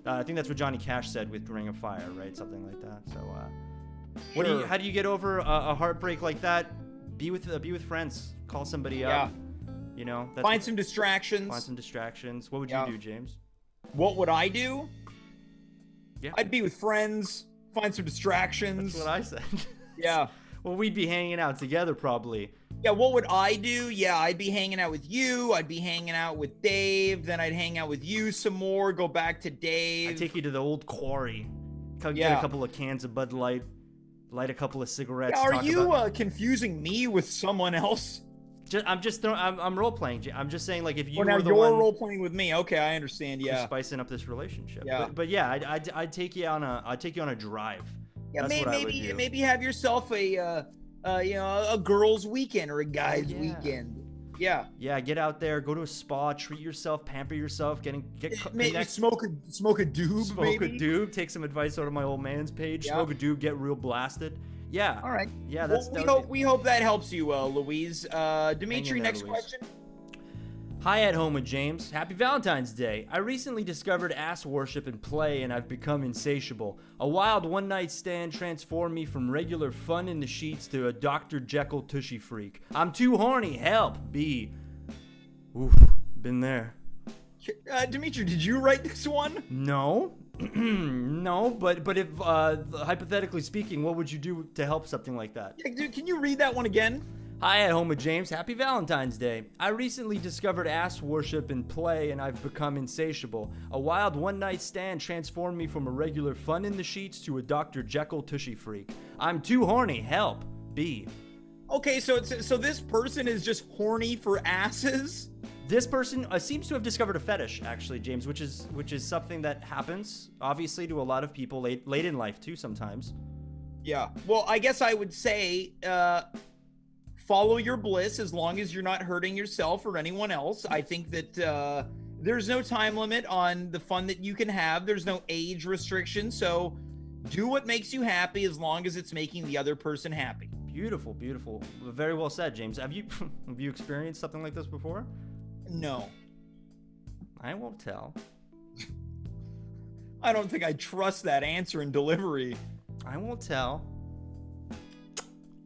I think that's what Johnny Cash said with Ring of Fire, right? Something like that. So, how do you get over a heartbreak like that? Be with friends. Call somebody up. You know, find some distractions. What would you do, James? What would I do? Yeah, I'd be with friends. Find some distractions. That's what I said. Yeah. Well, we'd be hanging out together probably. Yeah, what would I do? Yeah, I'd be hanging out with you. I'd be hanging out with Dave. Then I'd hang out with you some more. Go back to Dave. I'd take you to the old quarry. Get a couple of cans of Bud Light. Light a couple of cigarettes. Yeah, are you confusing me with someone else? I'm role playing. I'm just saying, like, if you now were the you're one role playing with me. Okay, I understand. Yeah, spicing up this relationship. Yeah, but yeah, I'd take you on a drive. Yeah, That's what I would do. Maybe have yourself a girls' weekend or a guys' weekend. Yeah. Yeah, get out there, go to a spa, treat yourself, pamper yourself, maybe smoke a doob. Smoke a doob. Take some advice out of my old man's page. Yeah. Smoke a doob. Get real blasted. Yeah. All right. Yeah, we hope that helps you, Louise. Dimitri, next question. Hi, At Home with James. Happy Valentine's Day. I recently discovered ass worship in play, and I've become insatiable. A wild one-night stand transformed me from regular fun in the sheets to a Dr. Jekyll tushy freak. I'm too horny. Help. B. Oof. Been there. Dimitri, did you write this one? No. No, but if hypothetically speaking, what would you do to help something like that? Yeah, dude, can you read that one again? Hi, At Home with James. Happy Valentine's Day. I recently discovered ass worship in play, and I've become insatiable. A wild one-night stand transformed me from a regular fun in the sheets to a Dr. Jekyll tushy freak. I'm too horny. Help. B. Okay, so this person is just horny for asses? This person seems to have discovered a fetish, actually, James, which is something that happens, obviously, to a lot of people late in life, too, sometimes. Yeah. Well, I guess I would say follow your bliss as long as you're not hurting yourself or anyone else. I think that there's no time limit on the fun that you can have. There's no age restriction. So do what makes you happy as long as it's making the other person happy. Beautiful, beautiful. Very well said, James. Have you experienced something like this before? No. I won't tell. I don't think I trust that answer and delivery. I won't tell.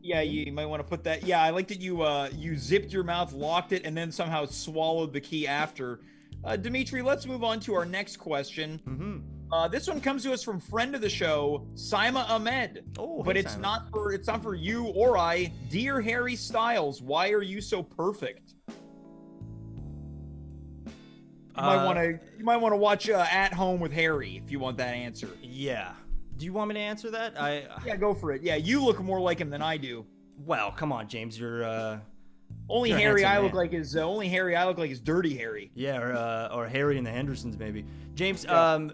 Yeah, you might want to put that. Yeah, I like that you zipped your mouth, locked it, and then somehow swallowed the key after. Dimitri, let's move on to our next question. Mm-hmm. This one comes to us from friend of the show, Saima Ahmed. Oh, but hey, it's Saima. not for you or I. Dear Harry Styles, why are you so perfect? You might want to watch At Home with Harry if you want that answer. Yeah. Do you want me to answer that? Yeah, go for it. Yeah, you look more like him than I do. Well, come on, James. You're only you're Harry I man. look like is Dirty Harry. Yeah, or Harry and the Hendersons maybe. James, yeah.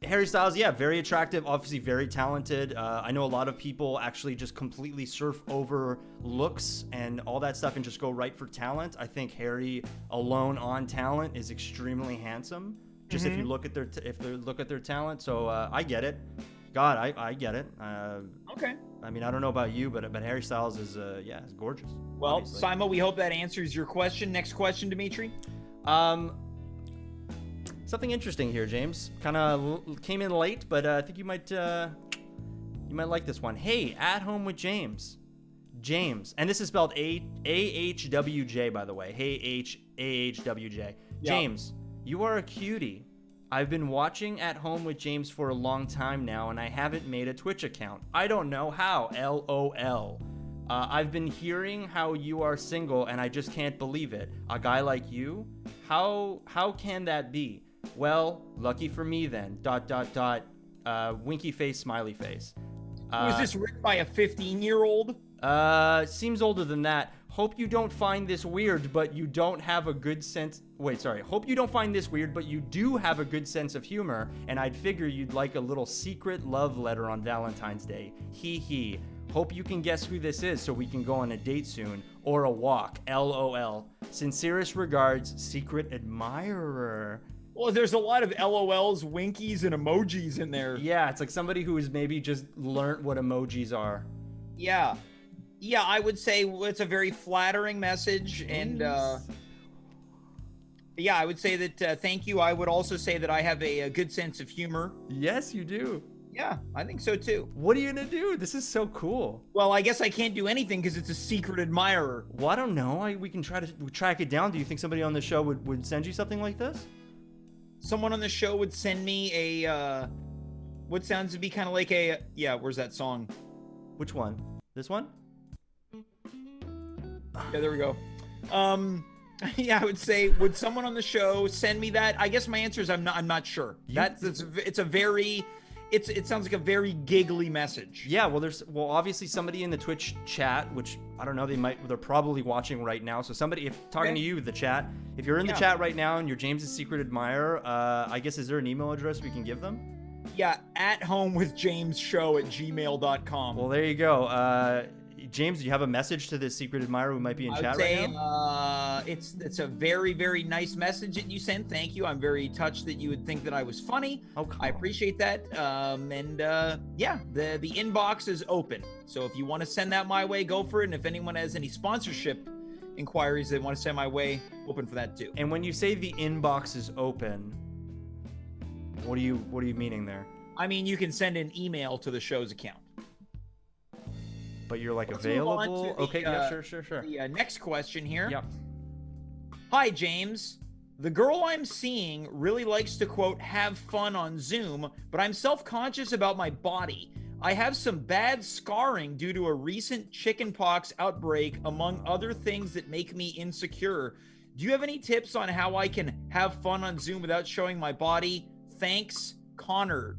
Harry Styles, yeah, very attractive, obviously very talented. I know a lot of people actually just completely surf over looks and all that stuff and just go right for talent. I think Harry alone on talent is extremely handsome. Just if you look at their talent. So I get it. God, I get it. Okay. I mean, I don't know about you, but Harry Styles is is gorgeous. Well, obviously. Simo, we hope that answers your question. Next question, Dimitri. Something interesting here, James. Kind of came in late, but I think you might like this one. Hey, at home with James. James, and this is spelled A-H-W-J, by the way. Hey, A-H-W-J. Yep. James, you are a cutie. I've been watching At Home with James for a long time now, and I haven't made a Twitch account. I don't know how. LOL. I've been hearing how you are single, and I just can't believe it. A guy like you? How can that be? Well, lucky for me then. ... Winky face, smiley face. Was this written by a 15-year-old? Seems older than that. Hope you don't find this weird, but you don't have a good sense. Wait, sorry. Hope you don't find this weird, but you do have a good sense of humor, and I'd figure you'd like a little secret love letter on Valentine's Day. Hee hee. Hope you can guess who this is so we can go on a date soon, or a walk. LOL. Sincerest regards, secret admirer. Well, there's a lot of LOLs, winkies, and emojis in there. Yeah, it's like somebody who has maybe just learned what emojis are. Yeah. Yeah, I would say it's a very flattering message. And yeah, I would say that thank you. I would also say that I have a good sense of humor. Yes, you do. Yeah, I think so too. What are you gonna do? This is so cool. Well, I guess I can't do anything because it's a secret admirer. Well, I don't know. We can try to track it down. Do you think somebody on the show would send you something like this? Someone on the show would send me a what sounds to be kind of like a where's that song? Which one? This one? Yeah, there we go. Yeah, I would say, would someone on the show send me that? I guess my answer is I'm not sure. It sounds like a very giggly message. Yeah, well, obviously somebody in the Twitch chat, which I don't know, they're probably watching right now. So somebody, if talking to you, the chat, if you're in the chat right now and you're James's secret admirer, I guess, is there an email address we can give them? Yeah, athomewithjamesshow@gmail.com. Well, there you go. James, do you have a message to this secret admirer who might be in chat right now? It's a very, very nice message that you sent. Thank you. I'm very touched that you would think that I was funny. Oh, I appreciate that. The inbox is open. So if you want to send that my way, go for it. And if anyone has any sponsorship inquiries they want to send my way, open for that too. And when you say the inbox is open, what are you meaning there? I mean, you can send an email to the show's account. But you're like available? Okay, yeah, sure. The next question here. Yep. Hi, James. The girl I'm seeing really likes to, quote, have fun on Zoom, but I'm self-conscious about my body. I have some bad scarring due to a recent chickenpox outbreak, among other things that make me insecure. Do you have any tips on how I can have fun on Zoom without showing my body? Thanks, Connor.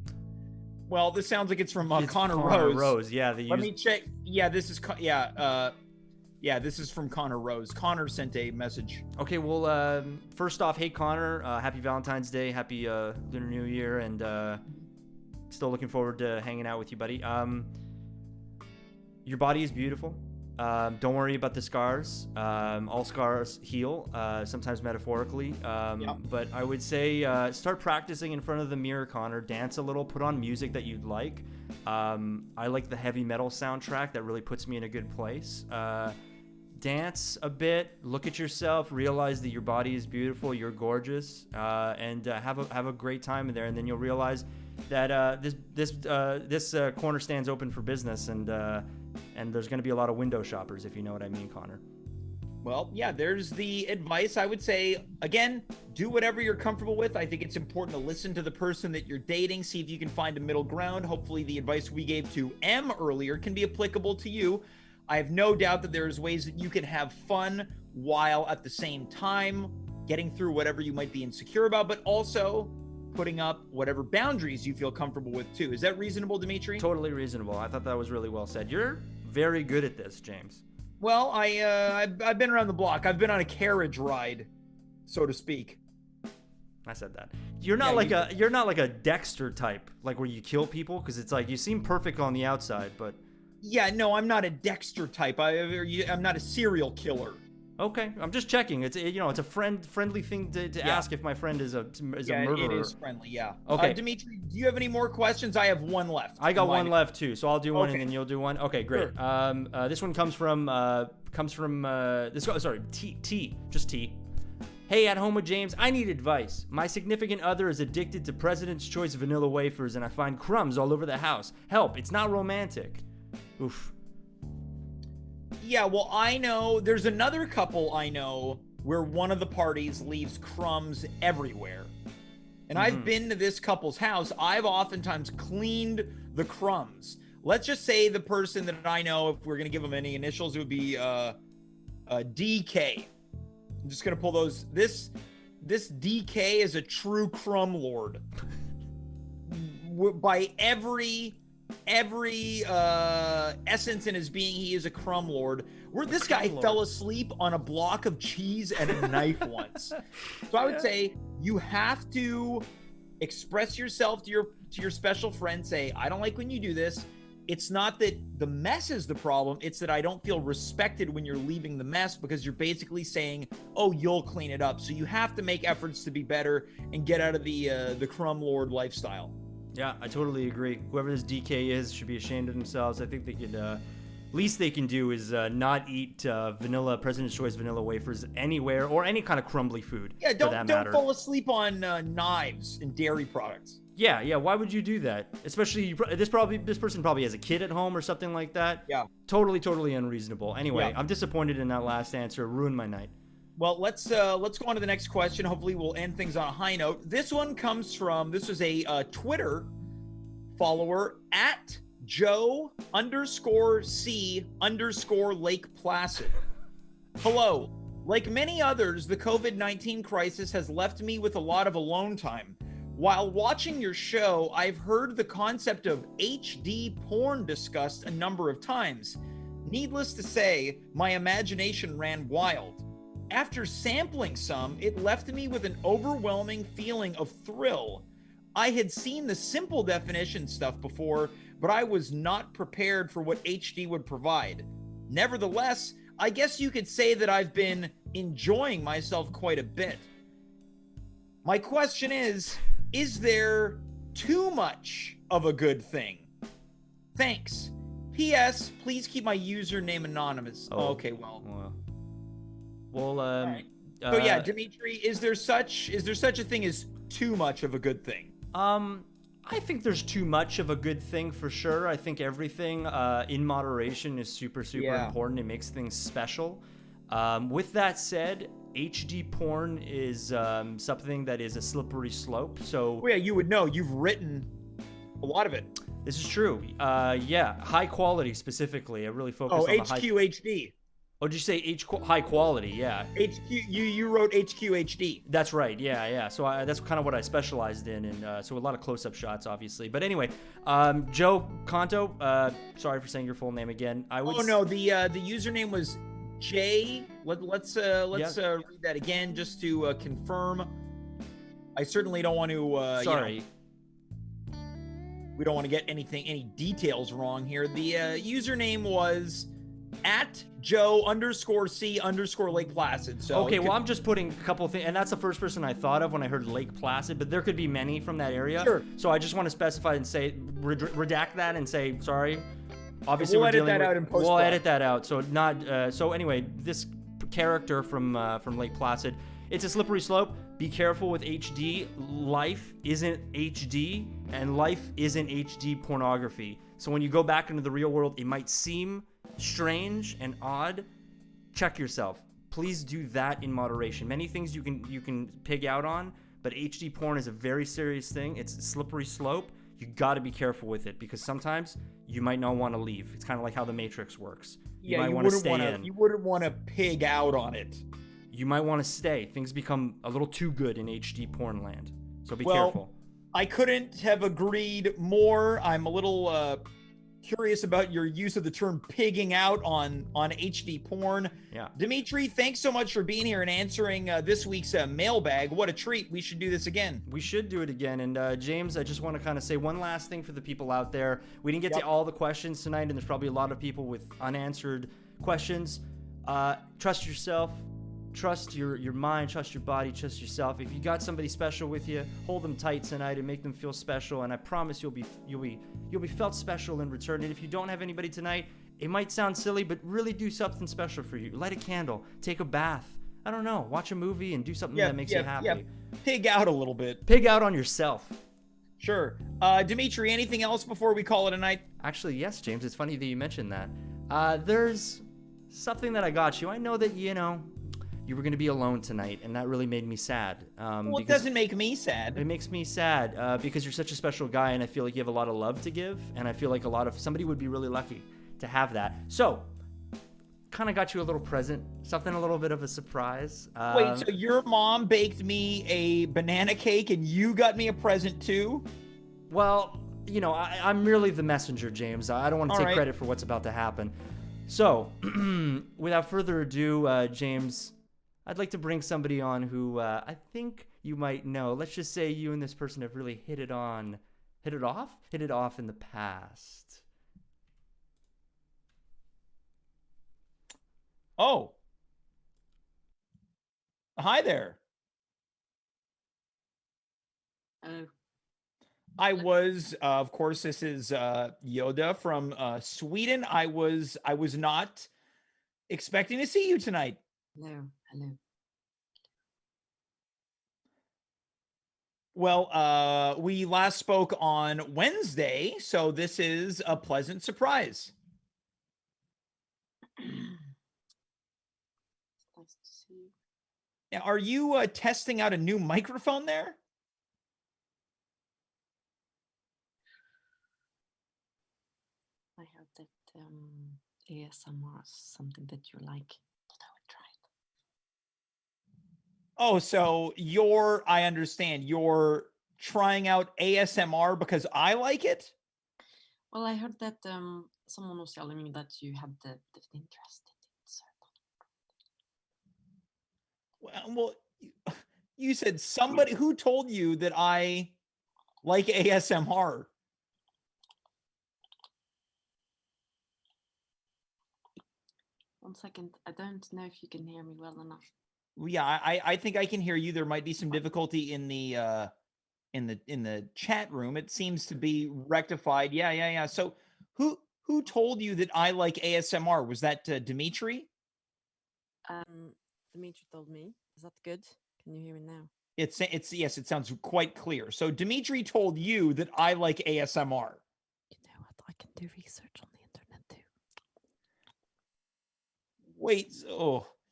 Well, this sounds like it's from Connor Rose. Yeah, let me check. Yeah, this is this is from Connor Rose. Connor sent a message. Okay, well, first off, hey Connor, happy Valentine's Day, happy Lunar New Year, and still looking forward to hanging out with you, buddy. Your body is beautiful. Don't worry about the scars. All scars heal, sometimes metaphorically. But I would say start practicing in front of the mirror, Connor. Dance a little, put on music that you'd like. I like the heavy metal soundtrack. That really puts me in a good place. Dance a bit, look at yourself, realize that your body is beautiful, you're gorgeous, and have a great time in there. And then you'll realize that this corner stands open for business, and there's going to be a lot of window shoppers, if you know what I mean, Connor. Well, yeah, there's the advice. I would say, again, do whatever you're comfortable with. I think it's important to listen to the person that you're dating, see if you can find a middle ground. Hopefully the advice we gave to M earlier can be applicable to you. I have no doubt that there's ways that you can have fun while at the same time getting through whatever you might be insecure about, but also putting up whatever boundaries you feel comfortable with too. Is that reasonable, Dimitri? Totally reasonable. I thought that was really well said. You're very good at this, James. Well, I've been around the block. I've been on a carriage ride, so to speak. I said that. You're not you're not like a Dexter type, like where you kill people, because it's like you seem perfect on the outside, but. Yeah, no, I'm not a Dexter type. I'm not a serial killer. Okay, I'm just checking. It's it's a friendly thing to ask if my friend is a murderer. It is friendly. Yeah. Okay, Dimitri, do you have any more questions? I have one left. I got one left too, so I'll do one and then you'll do one. Okay, great. Sure. This one comes from T, just T. Hey, at home with James, I need advice. My significant other is addicted to President's Choice vanilla wafers, and I find crumbs all over the house. Help! It's not romantic. Oof. Yeah, well, I know there's another couple I know where one of the parties leaves crumbs everywhere. And I've been to this couple's house. I've oftentimes cleaned the crumbs. Let's just say the person that I know, if we're going to give them any initials, it would be DK. I'm just going to pull those. This DK is a true crumb lord. By every essence in his being, he is a crumb lord. This guy fell asleep on a block of cheese and a knife once. So I would say you have to express yourself to your special friend. Say, I don't like when you do this. It's not that the mess is the problem. It's that I don't feel respected when you're leaving the mess, because you're basically saying, oh, you'll clean it up. So you have to make efforts to be better and get out of the crumb lord lifestyle. Yeah, I totally agree. Whoever this DK is should be ashamed of themselves. I think they could, least they can do is not eat President's Choice vanilla wafers anywhere, or any kind of crumbly food. Yeah, don't fall asleep on knives and dairy products. Yeah. Why would you do that? Especially this person probably has a kid at home or something like that. Yeah. Totally unreasonable. Anyway, I'm disappointed in that last answer. It ruined my night. Well, let's go on to the next question. Hopefully we'll end things on a high note. This one comes from, this was a Twitter follower at Joe_C_Lake Placid. Hello. Like many others, the COVID-19 crisis has left me with a lot of alone time. While watching your show, I've heard the concept of HD porn discussed a number of times. Needless to say, my imagination ran wild. After sampling some, it left me with an overwhelming feeling of thrill. I had seen the simple definition stuff before, but I was not prepared for what HD would provide. Nevertheless, I guess you could say that I've been enjoying myself quite a bit. My question is there too much of a good thing? Thanks. P.S. Please keep my username anonymous. Oh, okay, well. Right. So yeah, Dimitri, is there such a thing as too much of a good thing? I think there's too much of a good thing for sure. I think everything in moderation is super important. It makes things special. With that said, HD porn is something that is a slippery slope. So you would know. You've written a lot of it. This is true. High quality specifically. I really focus on HQ HD. Oh, did you say high quality? Yeah. HQ. You wrote HQHD. That's right. Yeah. So that's kind of what I specialized in, and so a lot of close-up shots, obviously. But anyway, Joe Conto. Sorry for saying your full name again. The username was J. Let's read that again just to confirm. I certainly don't want to. Sorry. We don't want to get any details wrong here. The username was at Joe_C_Lake Placid. So okay, well, I'm just putting a couple things, and that's the first person I thought of when I heard Lake Placid, but there could be many from that area. Sure. So I just want to specify and say, redact that and say, sorry. Obviously, we'll edit that out in post. We'll edit that out. So so anyway, this character from Lake Placid, it's a slippery slope. Be careful with HD. Life isn't HD, and life isn't HD pornography. So when you go back into the real world, it might seem strange and odd. Check yourself. Please do that in moderation. Many things you can pig out on, but HD porn is a very serious thing. It's a slippery slope. You got to be careful with it, because sometimes you might not want to leave. It's kind of like how the Matrix works. You might want to stay in. You wouldn't want to pig out on it. You might want to stay. Things become a little too good in HD porn land. So be careful. I couldn't have agreed more. I'm a little curious about your use of the term pigging out on HD porn. Yeah. Dimitri, thanks so much for being here and answering this week's mailbag. What a treat. We should do this again. We should do it again. And James, I just want to kind of say one last thing for the people out there. We didn't get to all the questions tonight, and there's probably a lot of people with unanswered questions. Trust yourself. Trust your mind, trust your body, trust yourself. If you got somebody special with you, hold them tight tonight and make them feel special. And I promise you'll be felt special in return. And if you don't have anybody tonight, it might sound silly, but really do something special for you. Light a candle, take a bath. I don't know, watch a movie and do something that makes you happy. Yeah. Pig out a little bit. Pig out on yourself. Sure. Dimitri, anything else before we call it a night? Actually, yes, James. It's funny that you mentioned that. There's something that I got you. I know that you were going to be alone tonight, and that really made me sad. Well, it doesn't make me sad. It makes me sad because you're such a special guy, and I feel like you have a lot of love to give, and I feel like somebody would be really lucky to have that. So, kind of got you a little present, something a little bit of a surprise. Wait, so your mom baked me a banana cake, and you got me a present too? Well, I'm merely the messenger, James. I don't want to take credit for what's about to happen. So, without further ado, James, I'd like to bring somebody on who I think you might know. Let's just say you and this person have really hit it off in the past. Oh. Hi there. I was, of course, this is Joddaurgh from Sweden. I was not expecting to see you tonight. Hello. Well, we last spoke on Wednesday, so this is a pleasant surprise. Nice to see you. Now, are you testing out a new microphone there? I heard that ASMR is something that you like. That I would try it. Oh, so I understand, you're trying out ASMR because I like it? Well, I heard that someone was telling me that you had the interest in it. Well, you said somebody who told you that I like ASMR? One second, I don't know if you can hear me well enough. Yeah, I think I can hear you. There might be some difficulty in the chat room. It seems to be rectified. Yeah. So who told you that I like ASMR? Was that Dimitri? Dimitri told me. Is that good? Can you hear me now? It's yes, it sounds quite clear. So Dimitri told you that I like ASMR. You know what? I can do research on the internet too. Wait,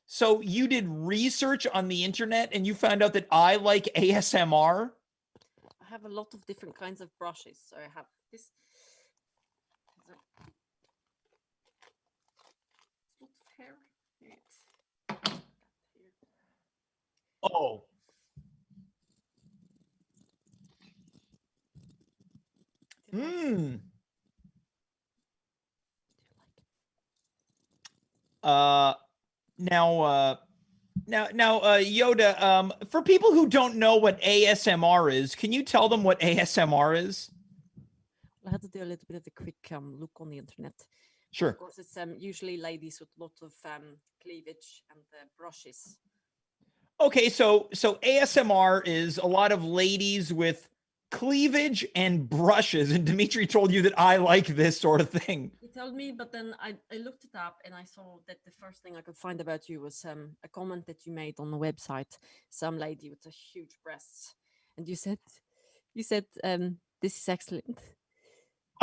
so you did research on the internet and you found out that I like ASMR? I have a lot of different kinds of brushes. So I have this. What hair? Oh. Now, Yoda, for people who don't know what ASMR is, can you tell them what ASMR is? I had to do a little bit of a quick look on the internet. Sure. Of course, it's usually ladies with a lot of cleavage and brushes. Okay, so ASMR is a lot of ladies with cleavage and brushes, and Dimitri told you that I like this sort of thing. He told me, but then I looked it up and I saw that the first thing I could find about you was a comment that you made on the website. Some lady with a huge breasts, and you said, this is excellent.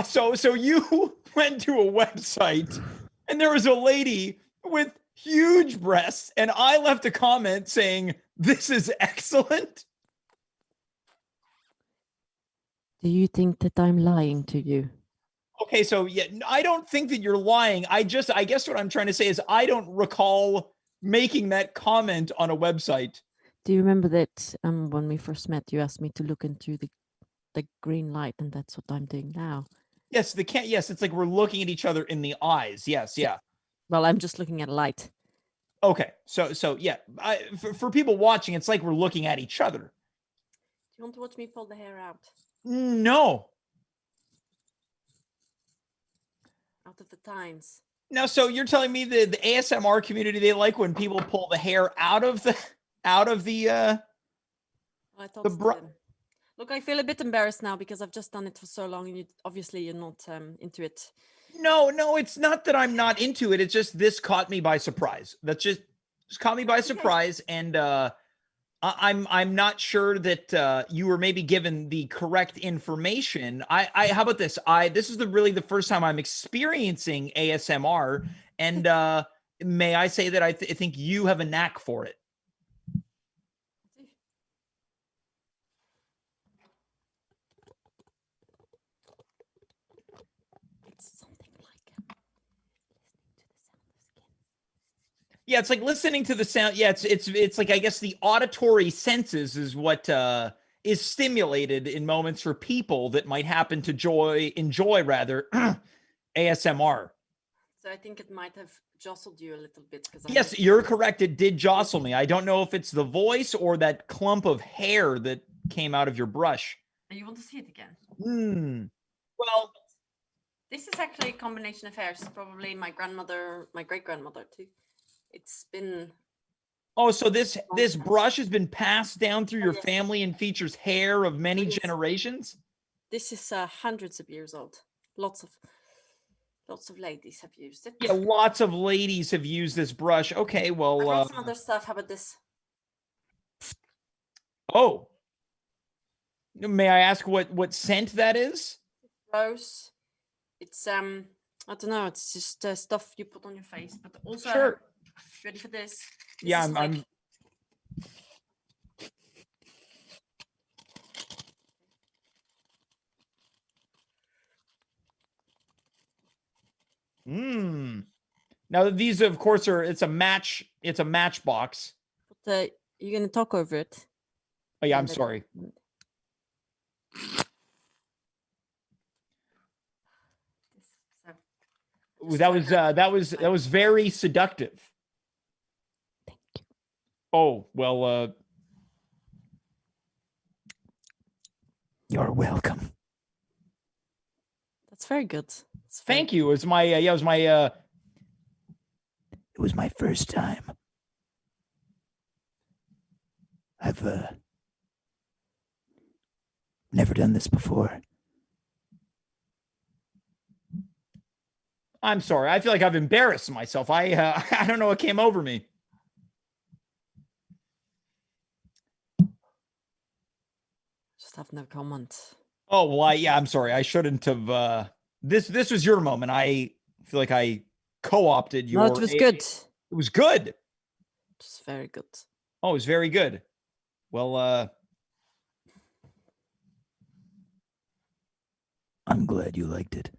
So you went to a website and there was a lady with huge breasts, and I left a comment saying, "This is excellent." Do you think that I'm lying to you? Okay, so yeah, I don't think that you're lying. I guess what I'm trying to say is I don't recall making that comment on a website. Do you remember that when we first met, you asked me to look into the green light, and that's what I'm doing now. Yes, yes, it's like we're looking at each other in the eyes. Yes, yeah. Well, I'm just looking at a light. Okay, so yeah, for people watching, it's like we're looking at each other. Do you want to watch me pull the hair out? No. Out of the tines. No, so you're telling me the ASMR community, they like when people pull the hair out of the I thought Look, I feel a bit embarrassed now because I've just done it for so long, and you're not into it. No, it's not that I'm not into it. It's just this caught me by surprise. That's just caught me by surprise, and I'm not sure that you were maybe given the correct information. How about this? This is really the first time I'm experiencing ASMR, and may I say that I think you have a knack for it. Yeah, it's like listening to the sound. Yeah, it's like, I guess the auditory senses is what is stimulated in moments for people that might happen to enjoy rather ASMR. So I think it might have jostled you a little bit. Yes, you're correct. It did jostle me. I don't know if it's the voice or that clump of hair that came out of your brush. You want to see it again? Well, this is actually a combination of hairs. Probably my grandmother, my great-grandmother too. It's been... Oh, so this brush has been passed down through your family and features hair of many generations? This is hundreds of years old. Lots of ladies have used it. Yeah, lots of ladies have used this brush. Okay, well... I brought some other stuff. How about this? Oh. May I ask what scent that is? Rose. It's, I don't know. It's just stuff you put on your face. But also... Sure. Ready for this? Yeah, I'm... Now these, of course, it's a matchbox. But you're gonna talk over it. Oh yeah, I'm sorry. That was very seductive. Thank you. Oh, well, you're welcome. That's very good. Thank you. It was my it was my first time. I've never done this before. I'm sorry. I feel like I've embarrassed myself. I don't know what came over me. Just have no comment. Oh, well, yeah, I'm sorry. I shouldn't have this was your moment. I feel like I co-opted your... No, it was good. It was good. It was very good. Oh, it was very good. Well, I'm glad you liked it.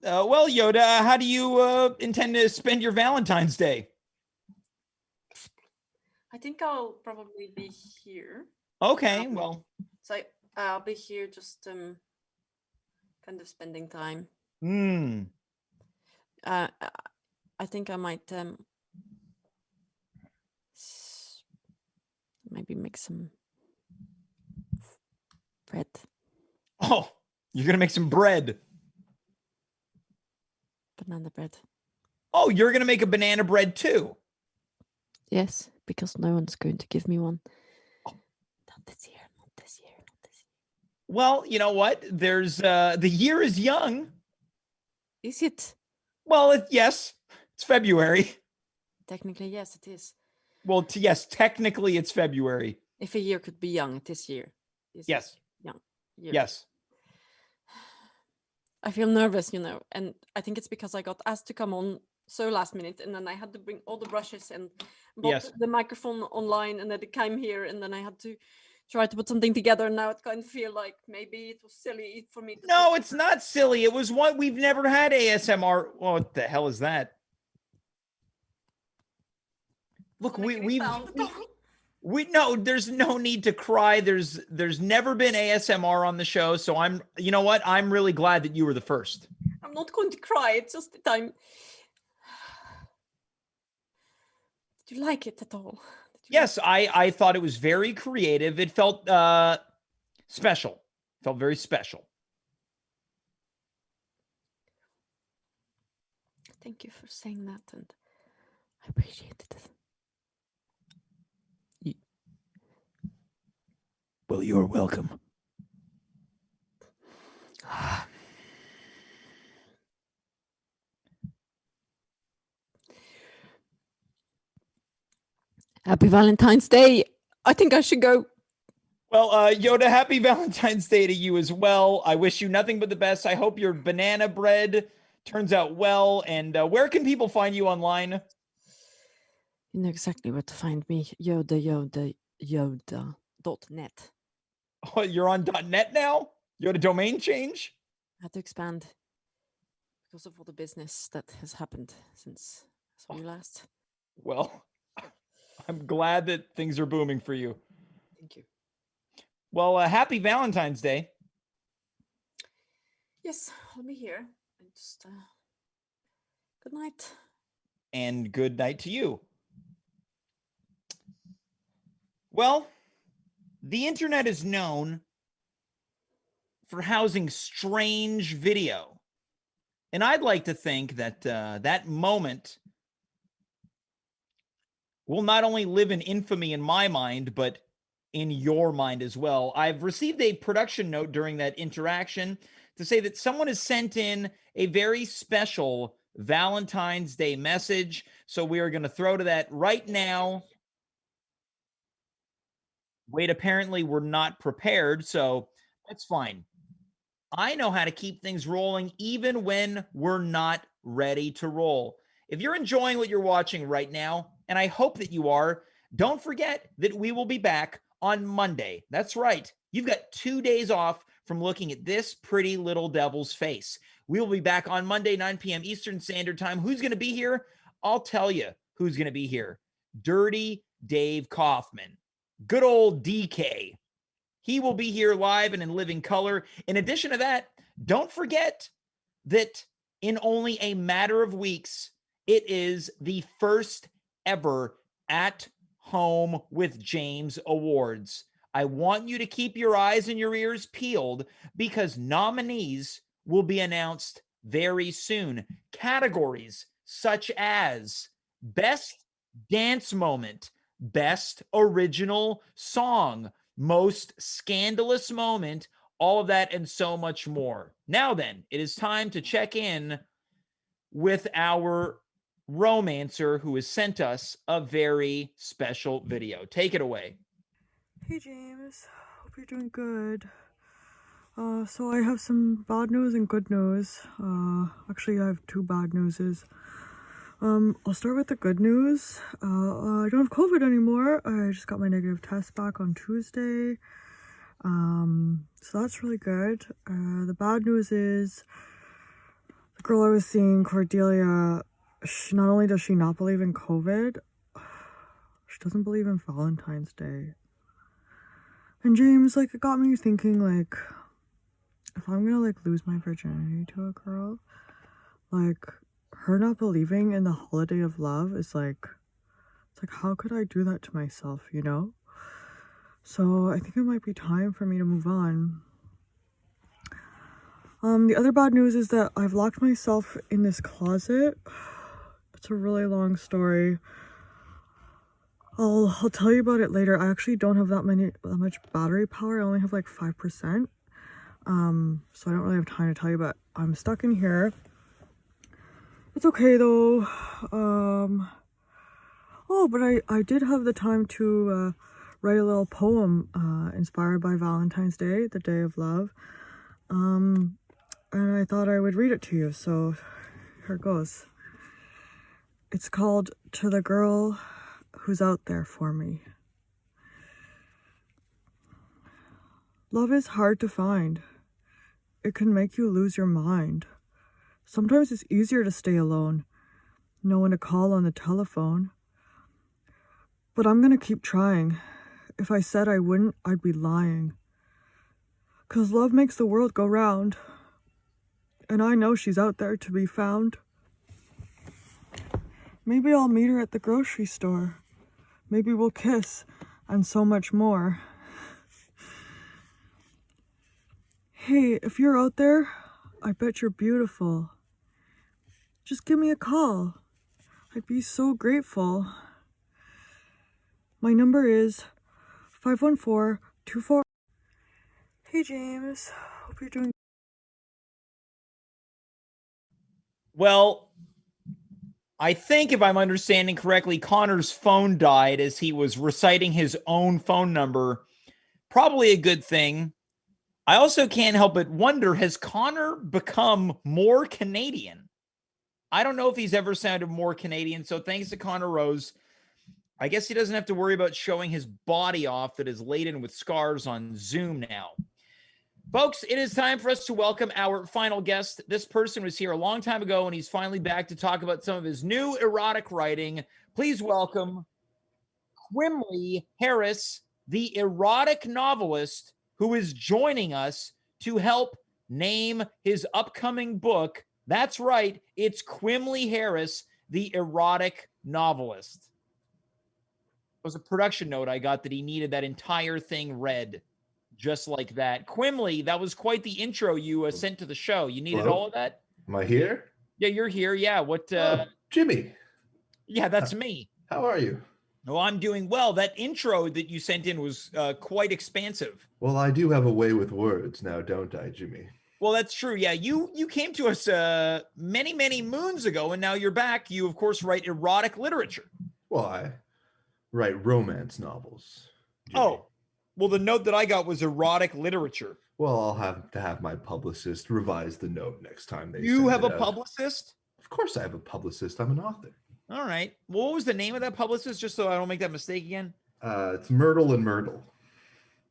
Well, Yoda, how do you intend to spend your Valentine's Day? I think I'll probably be here. Okay, well. So I'll be here just kind of spending time. I think I might maybe make some bread. Oh, you're gonna make some bread. Banana bread. Oh, you're gonna make a banana bread too? Yes, because no one's going to give me one. Not this year, not this year, not this year. Well, you know what? There's the year is young. Is it? Well, yes, it's February. Technically, yes, it is. Well, yes, technically it's February. If a year could be young, it is year. Yes. Young. Year. Yes. I feel nervous, and I think it's because I got asked to come on so last minute, and then I had to bring all the brushes and bought the microphone online, and then it came here, and then I had to try to put something together. And now it kind of feel like maybe it was silly for me. No, it's not silly. It was what we've never had ASMR. Well, what the hell is that? Look, no, there's no need to cry. There's never been ASMR on the show, so you know what? I'm really glad that you were the first. I'm not going to cry. It's just that I'm. Did you like it at all? Yes, I thought it was very creative. It felt special. Felt very special. Thank you for saying that, and I appreciate it. Well, you're welcome. Happy Valentine's Day. I think I should go. Well, Yoda, happy Valentine's Day to you as well. I wish you nothing but the best. I hope your banana bread turns out well. And where can people find you online? You know exactly where to find me. Yoda.net. Oh, you're on .net now? You had a domain change? I had to expand because of all the business that has happened since I saw you last. Well, I'm glad that things are booming for you. Thank you. Well, happy Valentine's Day. Yes, I'll be here. And just good night. And good night to you. Well, the internet is known for housing strange video. And I'd like to think that that moment will not only live in infamy in my mind, but in your mind as well. I've received a production note during that interaction to say that someone has sent in a very special Valentine's Day message. So we are going to throw to that right now. Wait, apparently we're not prepared, so that's fine. I know how to keep things rolling even when we're not ready to roll. If you're enjoying what you're watching right now, and I hope that you are, don't forget that we will be back on Monday. That's right. You've got 2 days off from looking at this pretty little devil's face. We will be back on Monday, 9 p.m. Eastern Standard Time. Who's going to be here? I'll tell you who's going to be here. Dirty Dave Kaufman. Good old DK. He will be here live and in living color. In addition to that, don't forget that in only a matter of weeks, it is the first ever At Home with James Awards. I want you to keep your eyes and your ears peeled because nominees will be announced very soon. Categories such as Best Dance Moment, Best Original Song, Most Scandalous Moment, all of that and so much more. Now then, it is time to check in with our romancer who has sent us a very special video. Take it away. Hey James, hope you're doing good. So I have some bad news and good news. Actually I have two bad newses. I'll start with the good news. I don't have COVID anymore. I just got my negative test back on Tuesday. So that's really good. The bad news is the girl I was seeing, Cordelia, not only does she not believe in COVID, she doesn't believe in Valentine's Day. And James, like, it got me thinking, like, if I'm gonna, like, lose my virginity to a girl, like, her not believing in the holiday of love is like, it's like, how could I do that to myself, you know? So I think it might be time for me to move on. The other bad news is that I've locked myself in this closet. It's a really long story. I'll tell you about it later. I actually don't have that much battery power. I only have like 5%. So I don't really have time to tell you, but I'm stuck in here. It's okay though. Oh, but I did have the time to write a little poem inspired by Valentine's Day, the day of love. And I thought I would read it to you, so here it goes. It's called To the Girl Who's Out There For Me. Love is hard to find. It can make you lose your mind. Sometimes it's easier to stay alone. No one to call on the telephone. But I'm gonna keep trying. If I said I wouldn't, I'd be lying. 'Cause love makes the world go round. And I know she's out there to be found. Maybe I'll meet her at the grocery store. Maybe we'll kiss, and so much more. Hey, if you're out there, I bet you're beautiful. Just give me a call. I'd be so grateful. My number is 514-24. Hey James, hope you're doing. Well, I think if I'm understanding correctly, Connor's phone died as he was reciting his own phone number. Probably a good thing. I also can't help but wonder, has Connor become more Canadian? I don't know if he's ever sounded more Canadian. So thanks to Connor Rose, I guess he doesn't have to worry about showing his body off that is laden with scars on Zoom now. Folks, it is time for us to welcome our final guest. This person was here a long time ago, and he's finally back to talk about some of his new erotic writing. Please welcome Quimly Harrison, the erotic novelist who is joining us to help name his upcoming book. That's right, it's Quimly Harrison, the erotic novelist. It was a production note I got that he needed that entire thing read. Just like that. Quimly, that was quite the intro you sent to the show. You needed all of that? Am I here? Yeah, you're here. Yeah. What? Jimmy. Yeah, that's me. How are you? Oh, I'm doing well. That intro that you sent in was quite expansive. Well, I do have a way with words now, don't I, Jimmy? Well, that's true. Yeah, you came to us many, many moons ago, and now you're back. You, of course, write erotic literature. Well, I write romance novels. Jimmy. Oh. Well, the note that I got was erotic literature. Well, I'll have to have my publicist revise the note next time they You have a out. Publicist? Of course I have a publicist. I'm an author. All right. Well, what was the name of that publicist, just so I don't make that mistake again? It's Myrtle and Myrtle.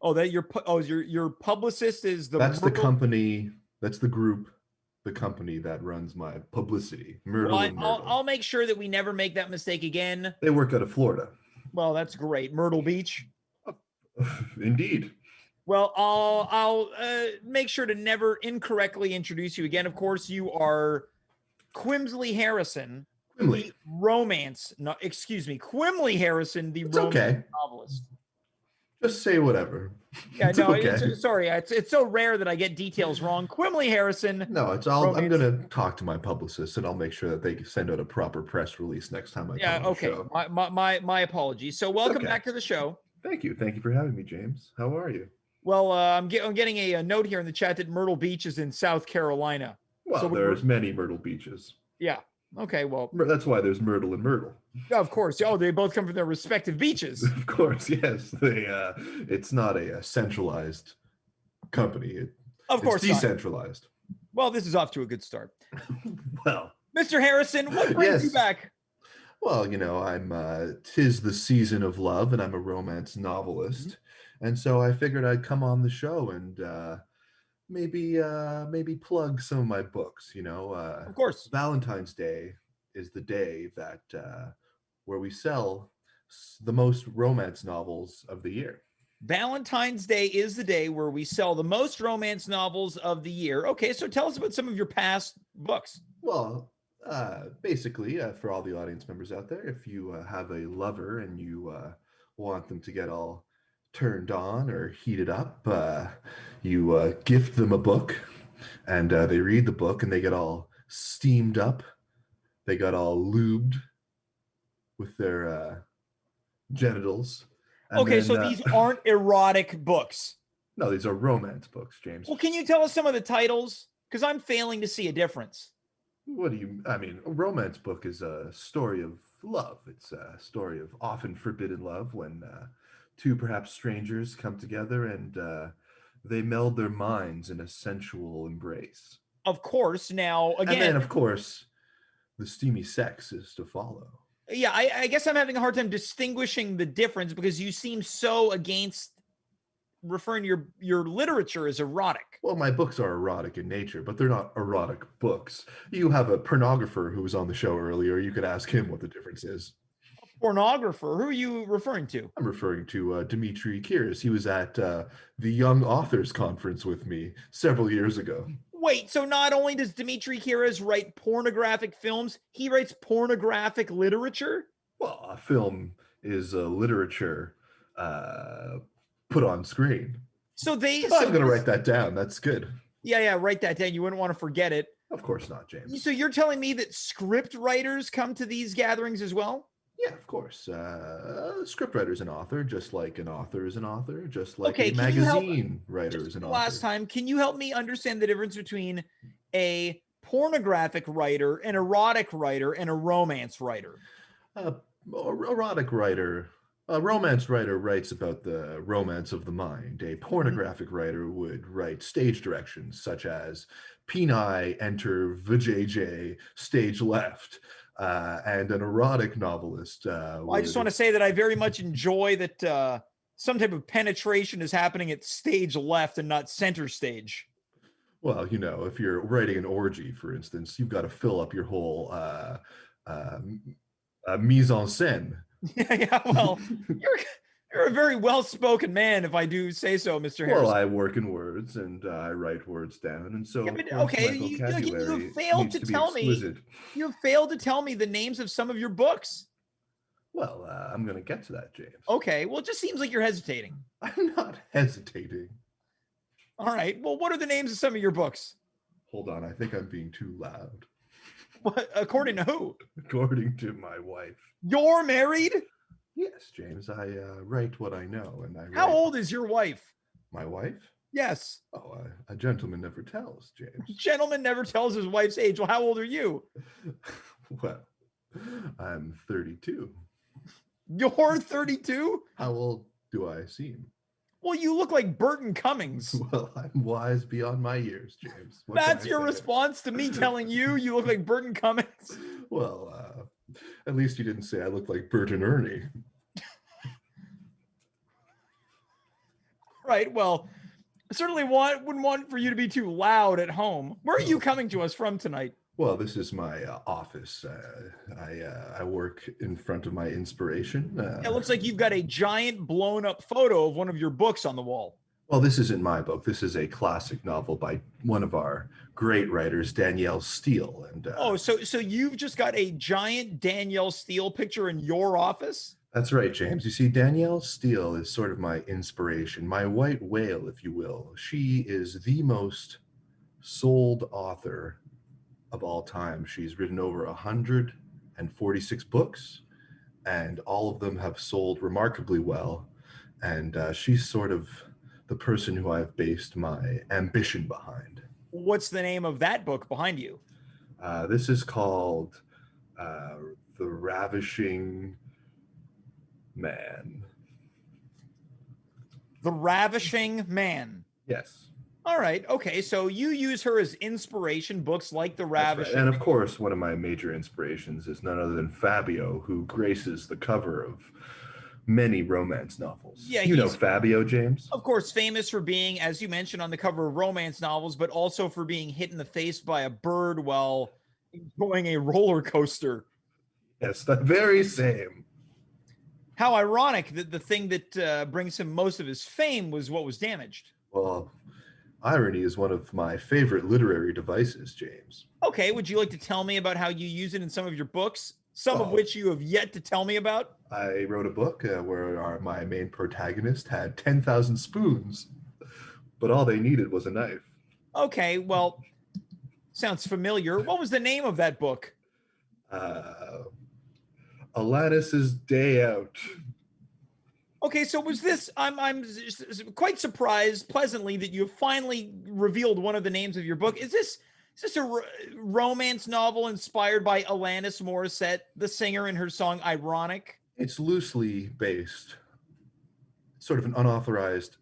Oh, that your publicist is the That's Myrtle? the company, that's the group, the company that runs my publicity. Myrtle and Myrtle. I'll make sure that we never make that mistake again. They work out of Florida. Well, that's great. Myrtle Beach. Indeed. Well, I'll make sure to never incorrectly introduce you again. Of course, you are Quimly Harrison, Quimly. Quimly Harrison, the romance novelist. Just say whatever. Yeah, it's okay. Sorry, it's so rare that I get details wrong. Quimly Harrison. No, it's all. I'm gonna talk to my publicist, and I'll make sure that they send out a proper press release next time I come on the show. My apologies. So welcome back to the show. Thank you for having me, James. How are you? Well, I'm getting a note here in the chat that Myrtle Beach is in South Carolina. Well, so there's many Myrtle Beaches. Yeah. Okay. Well, that's why there's Myrtle and Myrtle. Of course. Oh, they both come from their respective beaches. Of course, yes. They. It's not a centralized company. Of course, it's decentralized. Well, this is off to a good start. Well, Mr. Harrison, what brings you back? Well, I'm 'tis the season of love, and I'm a romance novelist, and so I figured I'd come on the show and maybe plug some of my books. Of course, Valentine's Day is the day that where we sell the most romance novels of the year. Valentine's Day is the day where we sell the most romance novels of the year. Okay, so tell us about some of your past books. Well, basically, for all the audience members out there, if you have a lover and you want them to get all turned on or heated up, you gift them a book, and they read the book and they get all steamed up. They got all lubed with their genitals. Okay, so these aren't erotic books. No, these are romance books, James. Well, can you tell us some of the titles? Because I'm failing to see a difference. A romance book is a story of love. It's a story of often forbidden love when two perhaps strangers come together and they meld their minds in a sensual embrace. Of course. Now, again. And then, of course, the steamy sex is to follow. Yeah, I guess I'm having a hard time distinguishing the difference because you seem so against referring to your literature as erotic. Well, my books are erotic in nature, but they're not erotic books. You have a pornographer who was on the show earlier. You could ask him what the difference is. Pornographer? Who are you referring to? I'm referring to Dimitri Kyres. He was at the Young Authors Conference with me several years ago. Wait, so not only does Dimitri Kyres write pornographic films, he writes pornographic literature? Well, a film is literature put on screen. So they. I'm going to write that down. That's good. Yeah, write that down. You wouldn't want to forget it. Of course not, James. So you're telling me that script writers come to these gatherings as well? Yeah, of course. Scriptwriter's an author, just like an author is an author, just like a magazine writer is an author. Last time, can you help me understand the difference between a pornographic writer, an erotic writer, and a romance writer? Erotic writer, a romance writer writes about the romance of the mind. A pornographic writer would write stage directions such as peni enter vajayjay, stage left. And an erotic novelist. I just want to say that I very much enjoy that some type of penetration is happening at stage left and not center stage. Well, if you're writing an orgy, for instance, you've got to fill up your whole mise en scène. Yeah. Well, you're a very well-spoken man, if I do say so, Mr. Harrison. Well, I work in words and I write words down, and so you failed to tell me. You failed to tell me the names of some of your books. Well, I'm going to get to that, James. Okay. Well, it just seems like you're hesitating. I'm not hesitating. All right. Well, what are the names of some of your books? Hold on. I think I'm being too loud. What? According to who? According to my wife. You're married? Yes, James. I write what I know, and How old is your wife? My wife? Yes. Oh, a gentleman never tells, James. Gentleman never tells his wife's age. Well, how old are you? Well, I'm 32. You're 32? How old do I seem? Well, you look like Burton Cummings. Well, I'm wise beyond my years, James. That's your response to me telling you look like Burton Cummings? Well, at least you didn't say I look like Bert and Ernie. Right. Well, I certainly wouldn't want for you to be too loud at home. Where are you coming to us from tonight? Well, this is my office. I work in front of my inspiration. It looks like you've got a giant blown up photo of one of your books on the wall. Well, this isn't my book. This is a classic novel by one of our great writers, Danielle Steele. And so you've just got a giant Danielle Steele picture in your office? That's right, James. You see, Danielle Steele is sort of my inspiration, my white whale, if you will. She is the most sold author of all time. She's written over 146 books, and all of them have sold remarkably well. And she's sort of the person who I've based my ambition behind. What's the name of that book behind you? This is called The Ravishing Man. The Ravishing Man. Yes. All right. Okay. So you use her as inspiration, books like The Ravishing. Right. And of course, one of my major inspirations is none other than Fabio, who graces the cover of many romance novels. Yeah, you know Fabio, James? Of course, famous for being, as you mentioned, on the cover of romance novels, but also for being hit in the face by a bird while enjoying a roller coaster. Yes, the very same. How ironic that the thing that brings him most of his fame was what was damaged. Well, irony is one of my favorite literary devices, James. Okay, would you like to tell me about how you use it in some of your books? Some of which you have yet to tell me about? I wrote a book where my main protagonist had 10,000 spoons, but all they needed was a knife. Okay, well, sounds familiar. What was the name of that book? Alanis's Day Out. Okay, so was this, I'm quite surprised pleasantly that you finally revealed one of the names of your book. Is this a romance novel inspired by Alanis Morissette, the singer, in her song Ironic? It's loosely based, sort of an unauthorized,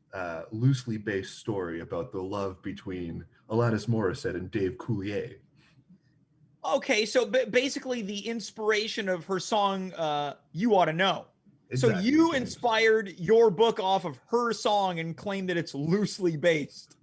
loosely based story about the love between Alanis Morissette and Dave Coulier. Okay, so basically the inspiration of her song, You Ought to Know. Exactly. So you inspired your book off of her song and claim that it's loosely based.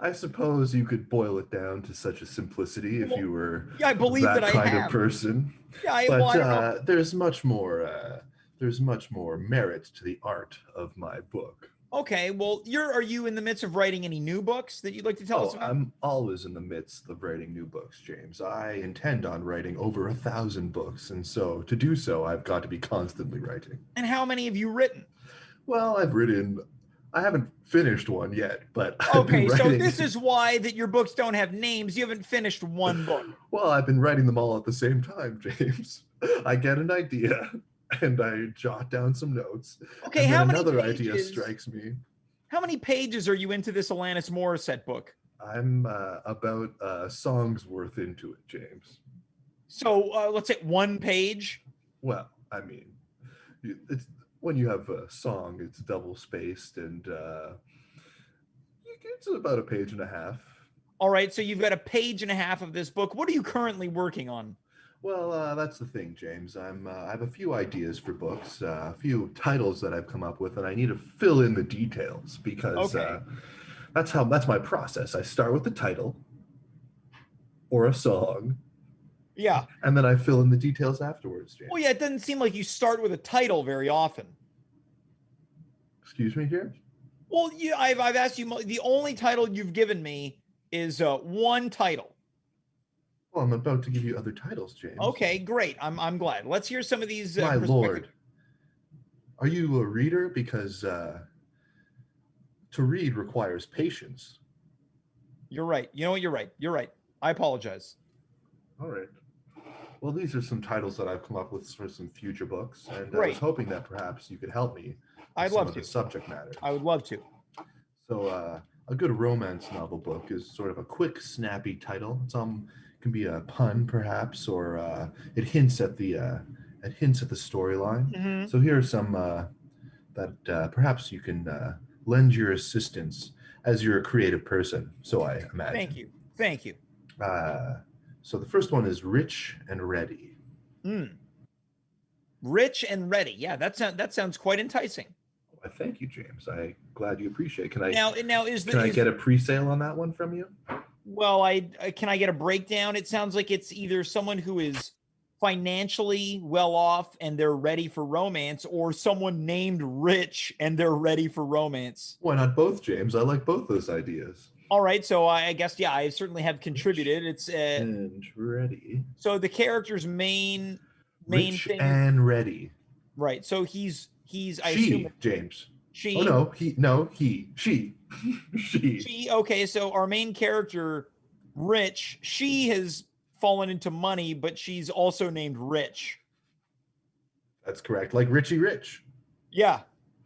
I suppose you could boil it down to such a simplicity if you were I believe that that I kind have. of person. Yeah, I But don't know. there's much more. There's much more merit to the art of my book. Okay, well, are you in the midst of writing any new books that you'd like to tell us about? I'm always in the midst of writing new books, James. I intend on writing over 1,000 books, and so to do so, I've got to be constantly writing. And how many have you written? Well, I haven't finished one yet, but okay, so this is why that your books don't have names. You haven't finished one book. Well, I've been writing them all at the same time, James. I get an idea and I jot down some notes. Okay, and how many another pages, idea strikes me. How many pages are you into this Alanis Morissette book? I'm about a song's worth into it, James. So let's say 1 page. Well, I mean, it's when you have a song, it's double spaced, and it's about a page and a half. All right, so you've got a page and a half of this book. What are you currently working on? Well, that's the thing, James. I have a few ideas for books, a few titles that I've come up with, and I need to fill in the details because that's my process. I start with the title or a song. Yeah. And then I fill in the details afterwards, James. Well, yeah, it doesn't seem like you start with a title very often. Excuse me, James? Well, I've asked you, the only title you've given me is one title. Well, I'm about to give you other titles, James. Okay, great. I'm glad. Let's hear some of these. My lord, are you a reader? Because to read requires patience. You're right. You know what? You're right. You're right. I apologize. All right. Well, these are some titles that I've come up with for some future books, and Great. I was hoping that perhaps you could help me. I'd love to. The subject matter. I would love to. So, a good romance novel book is sort of a quick, snappy title. It can be a pun, perhaps, or it hints at the storyline. Mm-hmm. So here are some that perhaps you can lend your assistance as you're a creative person. So I imagine. Thank you. Thank you. So the first one is Rich and Ready. Rich and Ready. Yeah, that sounds quite enticing. Well, thank you, James. I'm glad you appreciate it. Can I get a pre-sale on that one from you? Well, can I get a breakdown? It sounds like it's either someone who is financially well off and they're ready for romance, or someone named Rich and they're ready for romance. Why not both, James? I like both those ideas. All right, so I guess I certainly have contributed. It's and Ready. So the character's main Rich thing, and Ready. Right. So he's I she, assume James. She. Oh no, he. She. She. Okay, so our main character, Rich, she has fallen into money, but she's also named Rich. That's correct. Like Richie Rich. Yeah,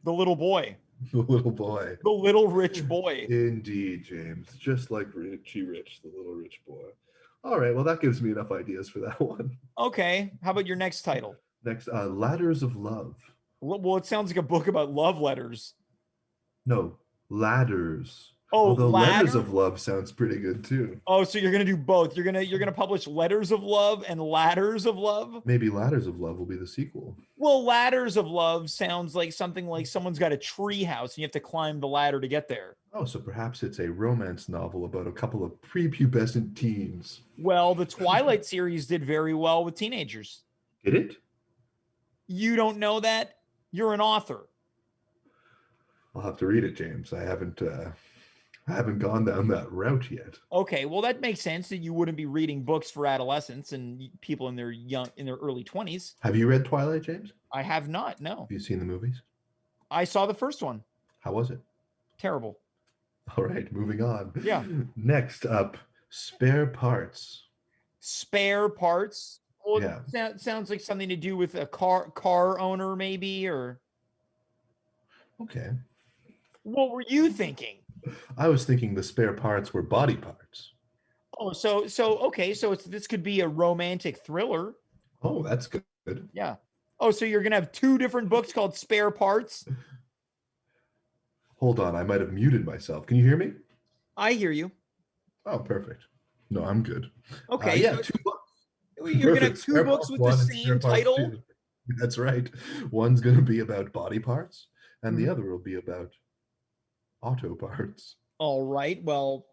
the little boy. The little boy. The little rich boy. Indeed, James. Just like Richie Rich, the little rich boy. All right, well, that gives me enough ideas for that one. Okay, how about your next title? Next, Ladders of Love. Well, it sounds like a book about love letters. No, ladders. Oh, although Letters of Love sounds pretty good too. Oh, so you're gonna do both. You're gonna publish Letters of Love and Ladders of Love? Maybe Ladders of Love will be the sequel. Well, Ladders of Love sounds like something like someone's got a tree house and you have to climb the ladder to get there. Oh, so perhaps it's a romance novel about a couple of prepubescent teens. Well, the Twilight series did very well with teenagers. Did it? You don't know that? You're an author. I'll have to read it, James. I haven't gone down that route yet. Okay, well that makes sense that you wouldn't be reading books for adolescents and people in their early 20s. Have you read Twilight, James? I have not, no. Have you seen the movies? I saw the first one. How was it? Terrible. All right, moving on. Yeah. Next up, Spare Parts. Spare Parts? Well, yeah. Sounds like something to do with a car owner maybe, or... Okay. What were you thinking? I was thinking the spare parts were body parts. Oh, so okay, so this could be a romantic thriller. Oh, that's good. Yeah. Oh, so you're gonna have 2 different books called Spare Parts? Hold on, I might have muted myself. Can you hear me? I hear you. Oh, perfect. No, I'm good. Okay. Yeah, so 2 books. You're gonna have 2 books with the same title? That's right. One's gonna be about body parts, and the other will be about auto parts. All right. Well,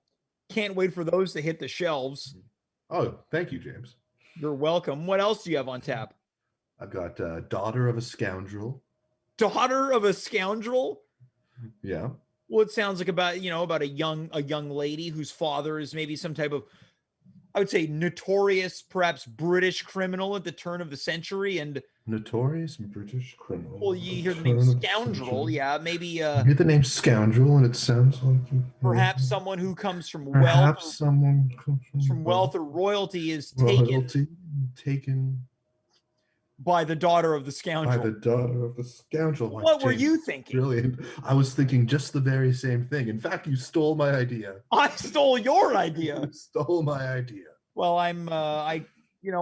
Can't wait for those to hit the shelves. Oh, thank you, James. You're welcome. What else do you have on tap? I've got Daughter of a Scoundrel. Daughter of a Scoundrel? Yeah. Well, it sounds like about a young lady whose father is maybe some type of, I would say, notorious, perhaps British criminal at the turn of the century. And notorious British criminal. Well, you hear the name Scoundrel, yeah, maybe. You hear the name Scoundrel, and it sounds like perhaps someone who comes from perhaps someone comes from wealth or royalty is taken by the daughter of the scoundrel. By the daughter of the scoundrel. What were you thinking? Brilliant. I was thinking just the very same thing. In fact, you stole my idea. I stole your idea. You stole my idea. Well, you know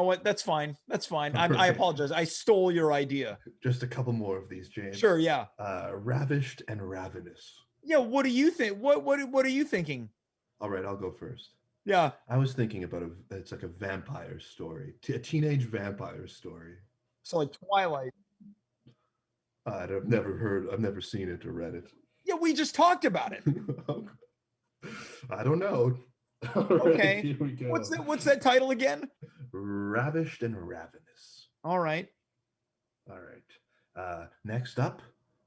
what? That's fine. That's fine. I apologize. I stole your idea. Just a couple more of these, James. Sure, yeah. Ravished and ravenous. Yeah, what do you think? What are you thinking? All right, I'll go first. Yeah. I was thinking about it's like a vampire story, a teenage vampire story. So like Twilight. I've never seen it or read it. Yeah, we just talked about it. I don't know. Okay. Here we go. What's that title again? Ravished and Ravenous. All right. Next up,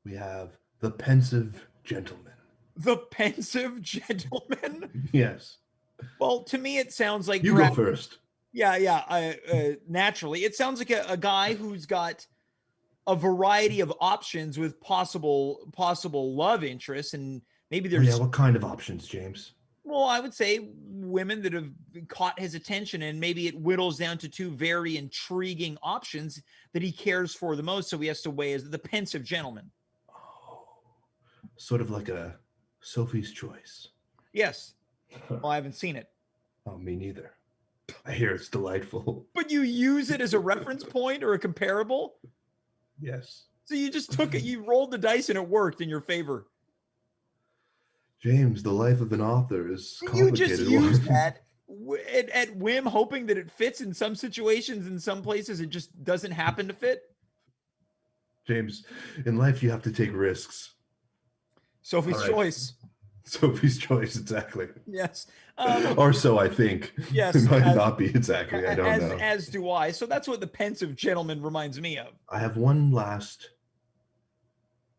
we have The Pensive Gentleman. The Pensive Gentleman? Yes. Well, to me, it sounds like you go first. Yeah. Naturally, it sounds like a guy who's got a variety of options with possible love interests, and maybe there's. Yeah, what kind of options, James? Well, I would say women that have caught his attention, and maybe it whittles down to two very intriguing options that he cares for the most. So he has to weigh as the pensive gentleman. Oh, sort of like a Sophie's Choice. Yes. Well, I haven't seen it. Oh, me neither. I hear it's delightful. But you use it as a reference point or a comparable? Yes. So you just took it, you rolled the dice and it worked in your favor. James, the life of an author is complicated. You just use that at whim, hoping that it fits in some situations. In some places, it just doesn't happen to fit. James, in life, you have to take risks. Sophie's Choice. Sophie's Choice, exactly. Yes. Or so I think. Yes. It might not be exactly. I don't know. As do I. So that's what the pensive gentleman reminds me of. I have one last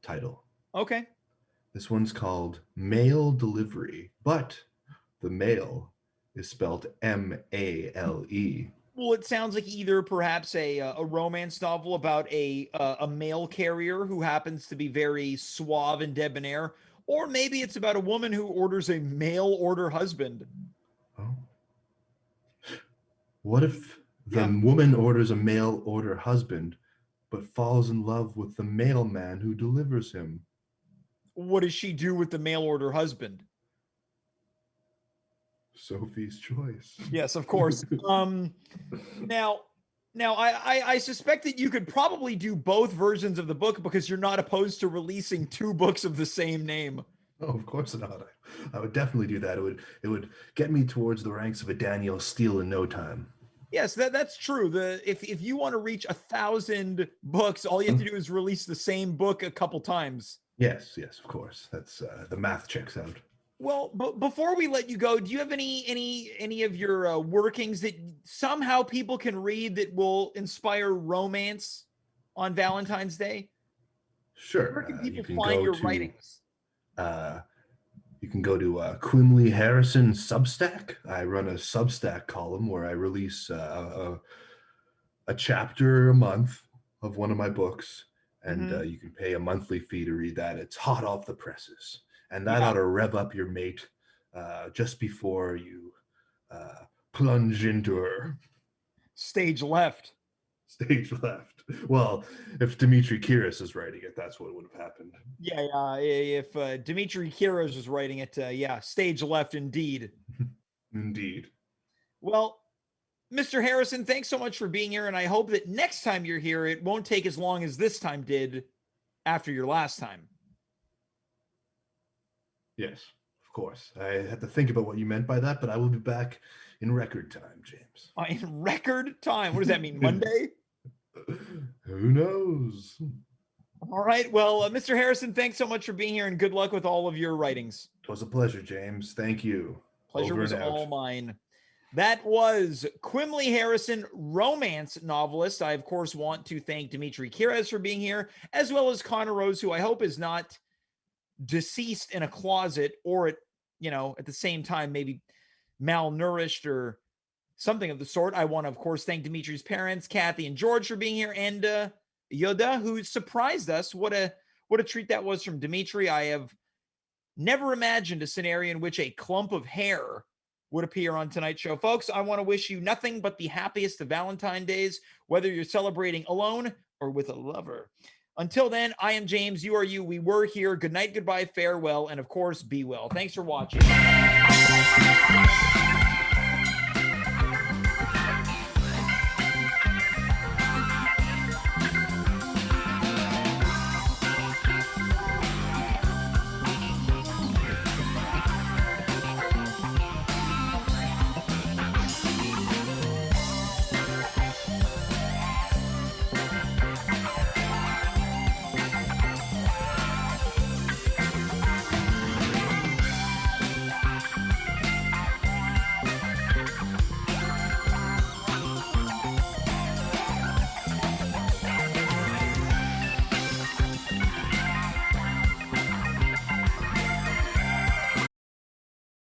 title. Okay. This one's called Mail Delivery, but the mail is spelled M-A-L-E. Well, it sounds like either perhaps a romance novel about a mail carrier who happens to be very suave and debonair, or maybe it's about a woman who orders a mail order husband. Oh. What if the woman orders a mail order husband, but falls in love with the mailman who delivers him? What does she do with the mail order husband? Sophie's Choice. Yes, of course. Now, I suspect that you could probably do both versions of the book because you're not opposed to releasing two books of the same name. Oh, of course not. I would definitely do that. It would get me towards the ranks of a Danielle Steele in no time. Yes, that's true. If you want to reach 1,000 books, all you have to do is release the same book a couple times. Yes, of course. That's the math checks out. Well, but before we let you go, do you have any of your workings that somehow people can read that will inspire romance on Valentine's Day? Sure. Where can people find your writings? You can go to Quimly Harrison Substack. I run a Substack column where I release a chapter a month of one of my books, and you can pay a monthly fee to read that. It's hot off the presses. And that ought to rev up your mate just before you plunge into her. Stage left. Well, if Dimitri Kyres is writing it, that's what would have happened. Yeah. If Dimitri Kyres was writing it, stage left indeed. Indeed. Well, Mr. Harrison, thanks so much for being here, and I hope that next time you're here, it won't take as long as this time did after your last time. Yes, of course. I had to think about what you meant by that, but I will be back in record time, James. In record time? What does that mean, Monday? Who knows? All right. Well, Mr. Harrison, thanks so much for being here and good luck with all of your writings. It was a pleasure, James. Thank you. Pleasure Over was and out. all mine. That was Quimly Harrison, romance novelist. I, of course, want to thank Dimitri Kyres for being here, as well as Connor Rose, who I hope is not deceased in a closet or at the same time, maybe malnourished or something of the sort. I want to, of course, thank Dimitri's parents, Cathy and George, for being here, and Joddaurgh, who surprised us. What a treat that was from Dimitri. I have never imagined a scenario in which a clump of hair would appear on tonight's show. Folks, I want to wish you nothing but the happiest of Valentine days, whether you're celebrating alone or with a lover. Until then, I am James. You are you. We were here. Good night, goodbye, farewell, and of course, be well. Thanks for watching.